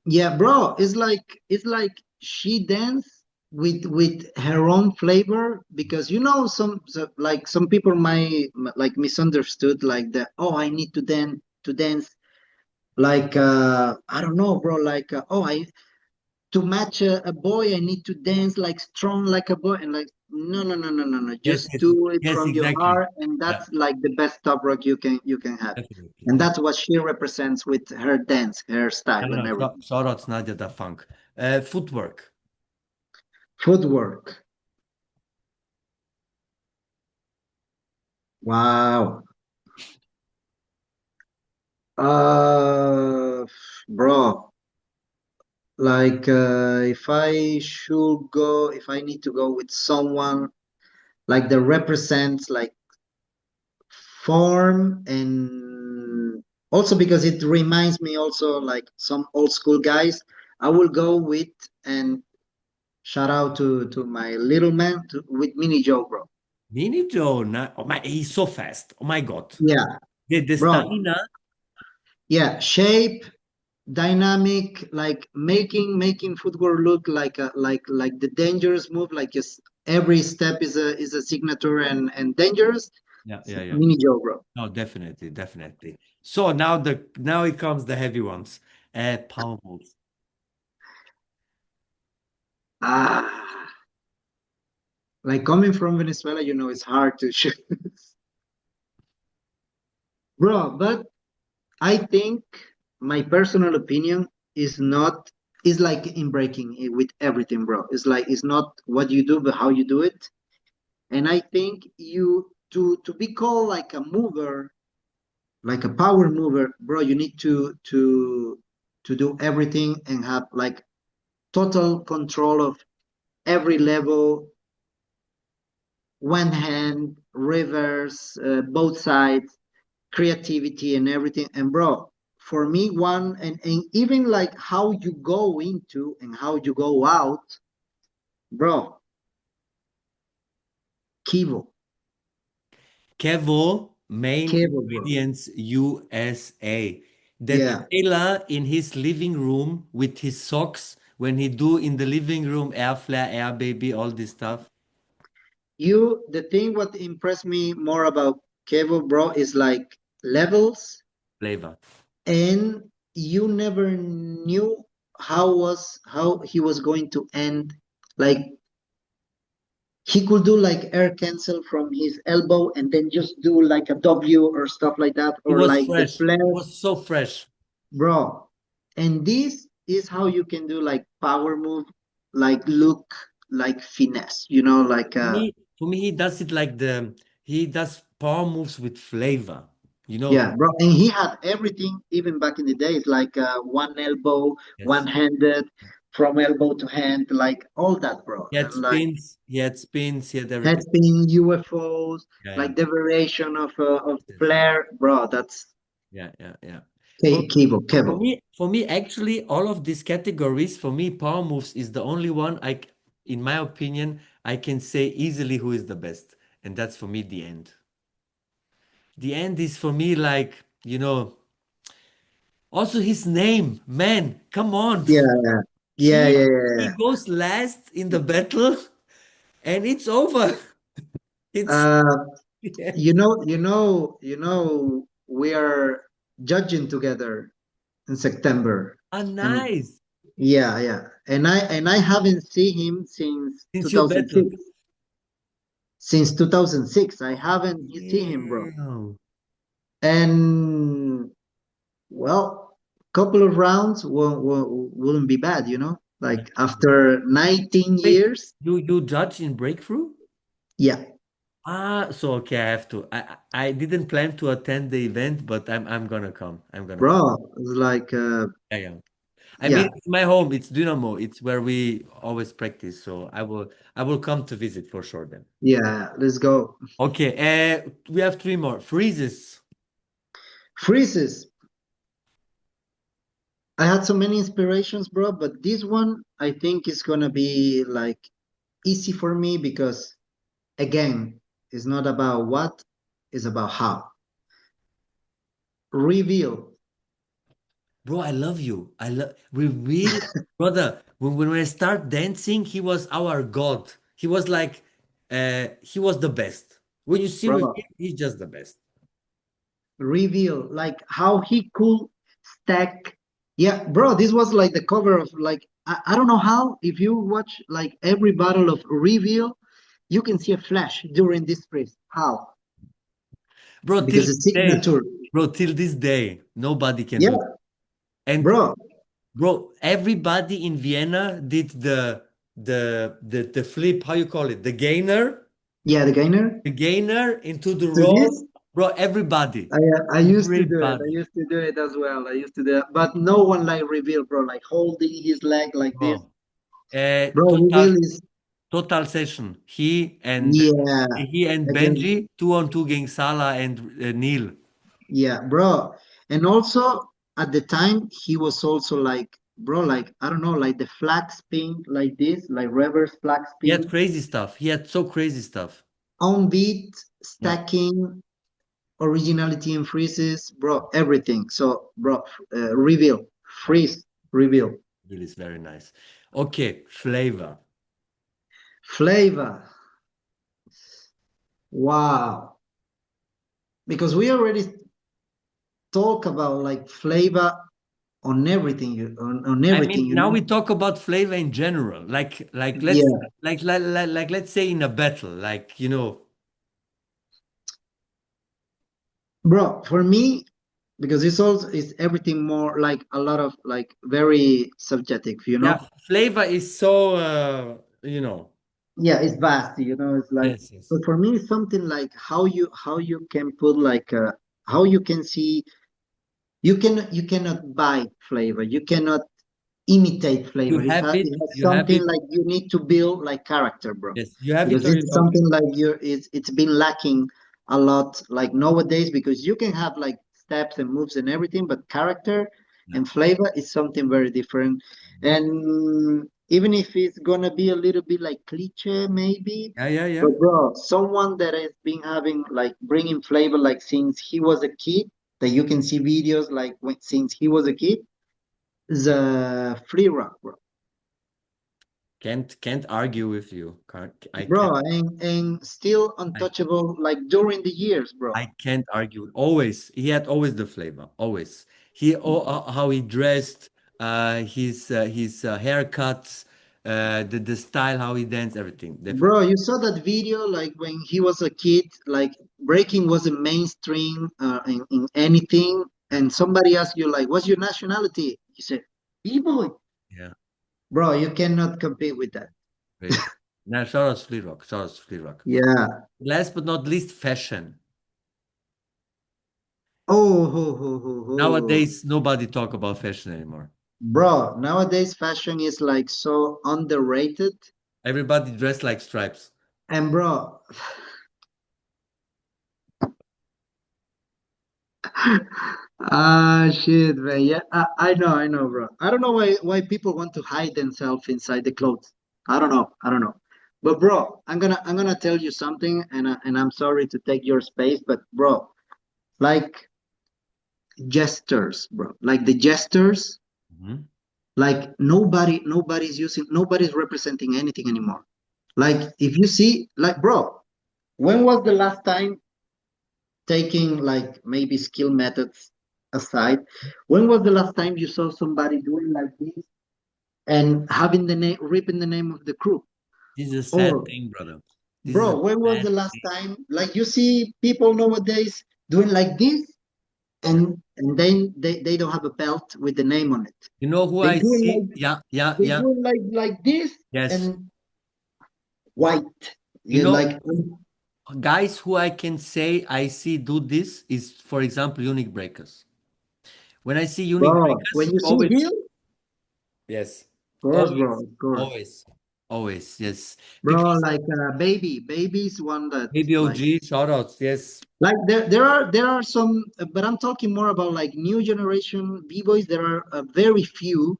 yeah, bro. It's like she dance with her own flavor because you know like some people might like misunderstood like the oh I need to dance like I don't know, bro. Like oh, I to match a boy, I need to dance like strong like a boy, and like no. Yes, Just yes, do it yes, from your exactly. heart, and Yeah, that's like the best top rock you can have, definitely. and that's what she represents with her dance, her style, No, and no, everything. shout out Nadia da Funk. Footwork. Footwork, wow. Uh, bro, like if I should go, if I need to go with someone like that represents like form and also because it reminds me also like some old school guys, I will go with and shout out to my little man with Mini Joe, bro. Mini Joe, oh my, he's so fast. Oh my God. Yeah, The bro. stamina. Yeah, shape, dynamic, like making footwork look like like the dangerous move, like just every step is a signature and dangerous. Yeah, yeah, yeah. Mini Joe, bro. No, definitely, definitely. So now it comes the heavy ones. Power moves. Ah, like coming from Venezuela, you know, it's hard to choose, bro. But I think my personal opinion is not is like in breaking it with everything, bro. It's like it's not what you do, but how you do it. And I think you to be called like a mover, like a power mover, bro, you need to do everything and have like total control of every level, one hand, reverse, both sides, creativity and everything. And bro, for me, one and even like how you go into and how you go out, bro, Kivo, Kevo, main Kivo, bro. ingredients USA. The Yeah. trailer in his living room with his socks when he do in the living room air flare, air baby, all this stuff. The thing what impressed me more about Kevo, bro, is like levels Flavor. and you never knew. how he was going to end. Like he could do like air cancel from his elbow and then just do like a W or stuff like that, It or was like the fresh. It flare, was so fresh. bro. And this is how you can do like power move, like look like finesse, like For me, he does it like he does power moves with flavor. You know? yeah, bro. And he had everything even back in the days, like one elbow, Yes. one-handed, from elbow to hand, like all that, bro. He had And like spins. He had spins. He had everything. headspin, UFOs, Yeah, yeah, like the variation of yes, yes. flare, bro. That's Yeah, yeah, yeah. For Kevo, for Kevo. me, for me, actually, all of these categories, for me, power moves is the only one in my opinion, I can say easily who is the best, and that's for me the end. The end is for me like, also his name, man, come on. Yeah, yeah, He yeah, yeah, he yeah. goes last in the battle and it's over. It's Uh, yeah. we are judging together in September, Ah, and nice. yeah, and I haven't seen him since Since you battled. 2006. Since 2006, I haven't seen him, bro. Damn. And well, couple of rounds wouldn't be bad, Yeah. like after 19 Wait, years. you judge in breakthrough? Yeah, Ah, so okay, I have to. I didn't plan to attend the event, but I'm gonna come. I'm gonna come. bro, it's like Yeah, yeah. I mean, yeah, it's my home. It's Dynamo. It's where we always practice. So I will come to visit for sure then. yeah, let's go. Okay, we have three more. Freezes. Freezes. I had so many inspirations, bro, but this one I think is gonna be like easy for me because again, it's not about what, it's about how. Reveal, Bro, I love you. We will, brother. When I start dancing, he was our god. He was like, he was the best. When you see with him, bro. he's just the best. Reveal, like how he could stack. Yeah, bro, this was like the cover of like I don't know how. If you watch like every battle of Reveal, you can see a flash during this freeze. How? Bro, till Because this it's day, signature. bro, till this day, nobody can do that. Yeah, And bro. bro, everybody in Vienna did the flip, how you call it? Yeah, the gainer. The gainer into the To roll. this, Bro, everybody. I used to do it. I Everybody. used to do it as well. I used to do it, but no one like Reveal, bro. Like holding his leg like this, Bro. bro. Total Reveal is total session. yeah. He and Again, Benji, 2-on-2 against Salah and Neil. yeah, bro. And also at the time he was also like, bro, like I don't know, like the flag spin like this, like reverse flag He had spin, crazy stuff. He had so crazy stuff. on beat, Yeah. stacking, originality and freezes, bro, everything. So, bro, reveal, Yeah. freeze, reveal, Neil is very nice. Okay, flavor. flavor. Wow, because we already talk about like flavor on everything, on I everything, mean, now we talk about flavor in general. Like let's Yeah, like let's say in a battle, bro. For me, because it's everything more like a lot of like very subjective. yeah, flavor is so Yeah, it's vast, it's like, yes, yes. but for me it's something like how you can put like how you can see, you cannot buy flavor, you cannot imitate You flavor. It have has, it, it has you have something it, like you need to build like character, bro, yes, you have it because or you it's don't. something like it's been lacking a lot like nowadays, because you can have like steps and moves and everything, but character Yeah, and flavor is something very different. And even if it's gonna be a little bit like cliche maybe, yeah, yeah, yeah. but bro, someone that has been having like bringing flavor like since he was a kid, that you can see videos like since he was a kid, the free rock, bro. Can't argue with you. I can't. Bro, and still I, untouchable like during the years, bro. I can't argue. Always, he had always the flavor. Always, how he dressed, his haircuts, the style, how he dance, everything. Definitely. Bro, you saw that video like when he was a kid, like breaking wasn't mainstream in anything, and somebody asked you like, "What's your nationality?" He said, "B-boy." Yeah. Bro, you cannot compete with that. Very true. Now, shout out to Fleet Rock. Shout out to Fleet Rock. Yeah. Last but not least, fashion. Oh, ho, ho, ho, ho. Nowadays, nobody talk about fashion anymore. Bro, nowadays fashion is like so underrated. Everybody dressed like stripes. And bro, ah shit, man. Yeah, I know, bro. I don't know why people want to hide themselves inside the clothes. I don't know. But bro, I'm gonna tell you something, and I'm sorry to take your space, but bro, like gestures, bro, like the gestures, Mhm. like nobody's representing anything anymore. Like if you see, like bro, when was the last time, taking like maybe skill methods aside, when was the last time you saw somebody doing like this and having the name, ripping the name of the crew? This is a sad Or thing, brother. This is a bro, when was sad the last thing. time like you see people nowadays doing like this, Yeah. and then they don't have a belt with the name on it. You know who They I doing see? like Yeah, yeah, they yeah. doing like this Yes. and white. You Yeah, know, like guys who I can say I see do this is, for example, unique breakers. When I see unique bro, breakers, when you see always, Hill, yes, of course, bro, always, of course. always, always, yes. Bro, Because like baby's one that baby like OG, shout outs, yes. there are some, but I'm talking more about like new generation b-boys. There are very few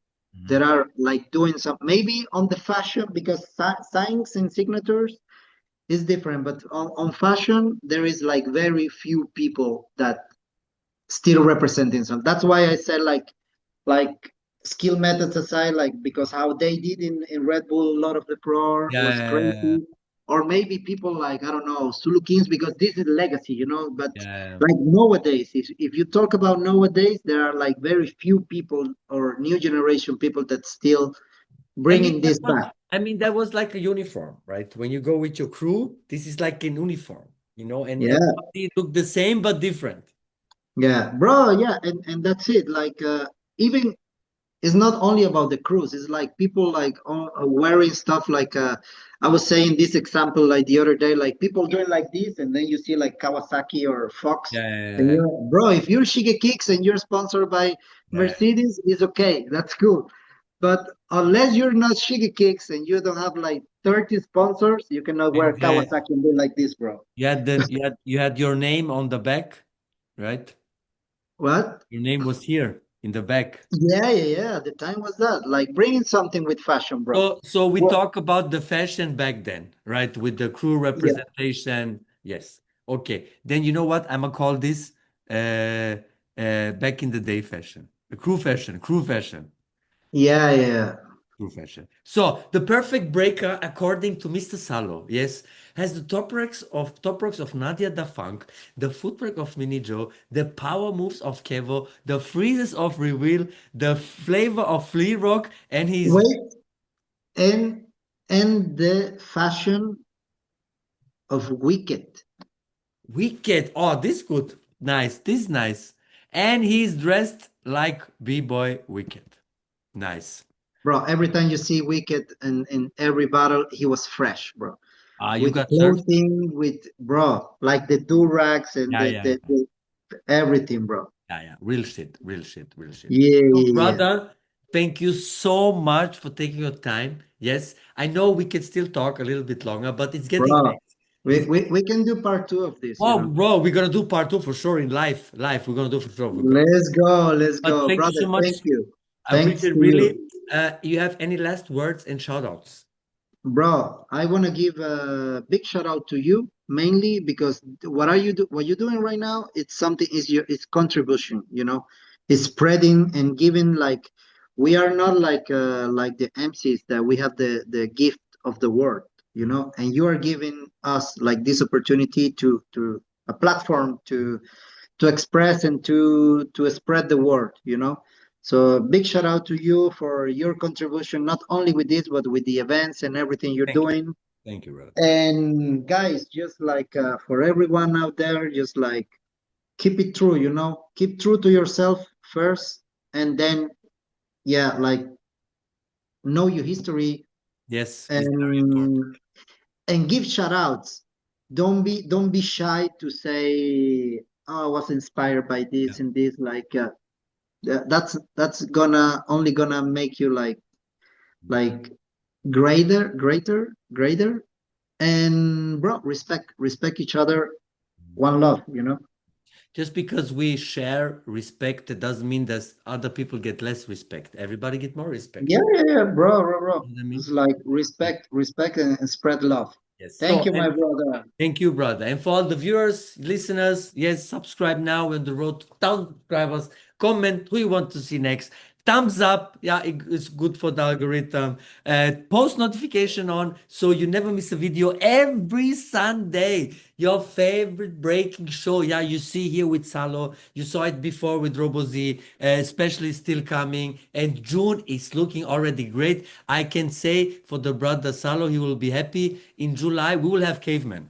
that Mhm. are like doing some maybe on the fashion, because signs and signatures is different, but on fashion there is like very few people that still representing some. That's why I said like skill methods aside, like because how they did in Red Bull, a lot of the pro Yeah, was yeah, crazy. Or maybe people like I don't know Zulu Kings, because this is legacy, you know. But yeah. like nowadays, if you talk about nowadays, there are like very few people or new generation people that still I mean, bringing this back. that was like a uniform, right? When you go with your crew, this is like an uniform, and Yeah, everybody look the same but different. yeah, bro, yeah, and that's it. Like even it's not only about the cruise. It's like people like wearing stuff like I was saying this example like the other day, like people doing like this, and then you see like Kawasaki or Fox, Yeah, and yeah, you're bro. If you're Shiga Kicks and you're sponsored by yeah. Mercedes, it's okay. That's cool. But unless you're not Shiga Kicks and you don't have like 30 sponsors, you cannot wear And Kawasaki and do like this, bro. you had your name on the back, right? What? Your name was here in the back. Yeah, yeah, yeah. The time was that. Like bringing something with fashion, bro. So we Well, talk about the fashion back then, right? With the crew yeah, representation. Yes. Okay. Then you know what? I'm gonna call this back in the day fashion. Crew fashion, crew fashion. yeah, yeah. Profession. So the perfect breaker, according to Mr. Salo, yes, has the top rocks of Nadia Da Funk, the footwork of Mini Joe, the power moves of Kevo, the freezes of Reveal, the flavor of Flea Rock, and his Wait, and the fashion of Wicked, wicked. Oh, this good. Nice. This nice. And he's dressed like B-boy Wicked. Nice. bro. Every time you see Wicked in every battle, he was fresh, bro. Ah, you With got surfed? clothing, with bro, like the do rags and Yeah, yeah, yeah. the everything, bro. Yeah, yeah. Real shit. Real shit. Real shit. Yeah, So, yeah, yeah, brother, thank you so much for taking your time. Yes, I know we can still talk a little bit longer, but it's getting bro. late. It's We can do part two of this, you oh, know. bro, we're gonna do part two for sure in live. Live, we're gonna do for sure. Let's But go, thank you brother. so much. Thank you. I Thanks appreciate to really. you. You have any last words and shout outs? Bro, I want to give a big shout out to you mainly because what you're doing right now, it's something is your it's contribution, you know. It's spreading and giving like we are not like the MCs that we have the gift of the word, you Mhm. know, and you are giving us like this opportunity to a platform to express and to spread the word, you know. So big shout out to you for your contribution, not only with this, but with the events and everything you're Thank you. doing. Thank you, brother. And guys, just like for everyone out there, just like keep it true, you know, keep true to yourself first, and then yeah, like know your history Yes, it's very important. and give shout outs. Don't be shy to say, oh, I was inspired by Yeah. this and this. Like that's gonna only gonna make you like greater. And bro, respect each other. One love, you know. Just because we share respect, it doesn't mean that other people get less respect. Everybody get more respect. Yeah, bro. You know what I mean? It's like respect, and spread love. Yes. Thank So, you, my and brother. thank you, brother. And for all the viewers, listeners, yes, subscribe now. We're on the road to 1,000 subscribers. Comment who you want to see next. Thumbs up. Yeah, it's good for the algorithm. Post notification on so you never miss a video every Sunday. Your favorite breaking show. Yeah, you see here with Salo. You saw it before with RoboZ, especially still coming. And June is looking already great. I can say for the brother Salo, he will be happy. In July, we will have Caveman.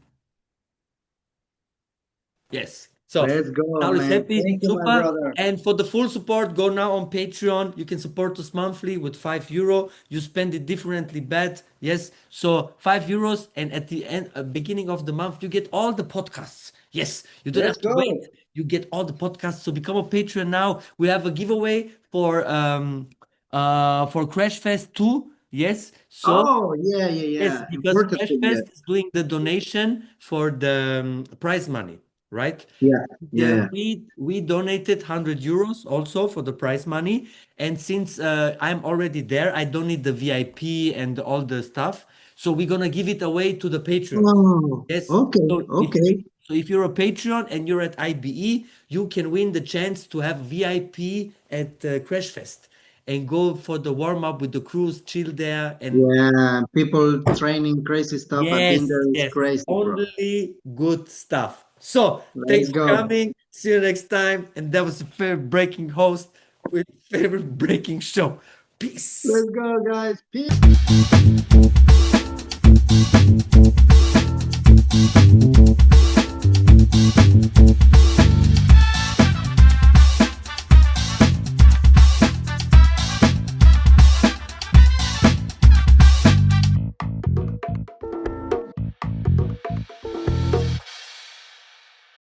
Yes. So Let's go, Sal is man. happy, Thank you, my super. brother. And for the full support, go now on Patreon. You can support us monthly with €5. You spend it differently bad. Yes. So €5, and at the end, beginning of the month, you get all the podcasts. Yes. You don't Let's have to wait. go. You get all the podcasts. So become a Patreon now. We have a giveaway for Crash Fest 2. Yes. So Oh, yeah, yeah, yes, yeah. because Important Crash thing, yeah. Fest is doing the donation for the prize money, right? Yeah, yeah, Yeah, yeah. we donated €100 also for the prize money, and since I'm already there, I don't need the VIP and all the stuff. So we're gonna give it away to the Patreons. Oh, Yes. okay, okay. So if you're a Patreon and you're at IBE, you can win the chance to have VIP at Crash Fest and go for the warm up with the crews, chill there, and Yeah, people training crazy stuff. I've been yes, there. It's yes, crazy, bro. only good stuff. So, thanks Let's for go. coming. See you next time. And that was the favorite breaking host with favorite breaking show. Peace. Let's go, guys. Peace.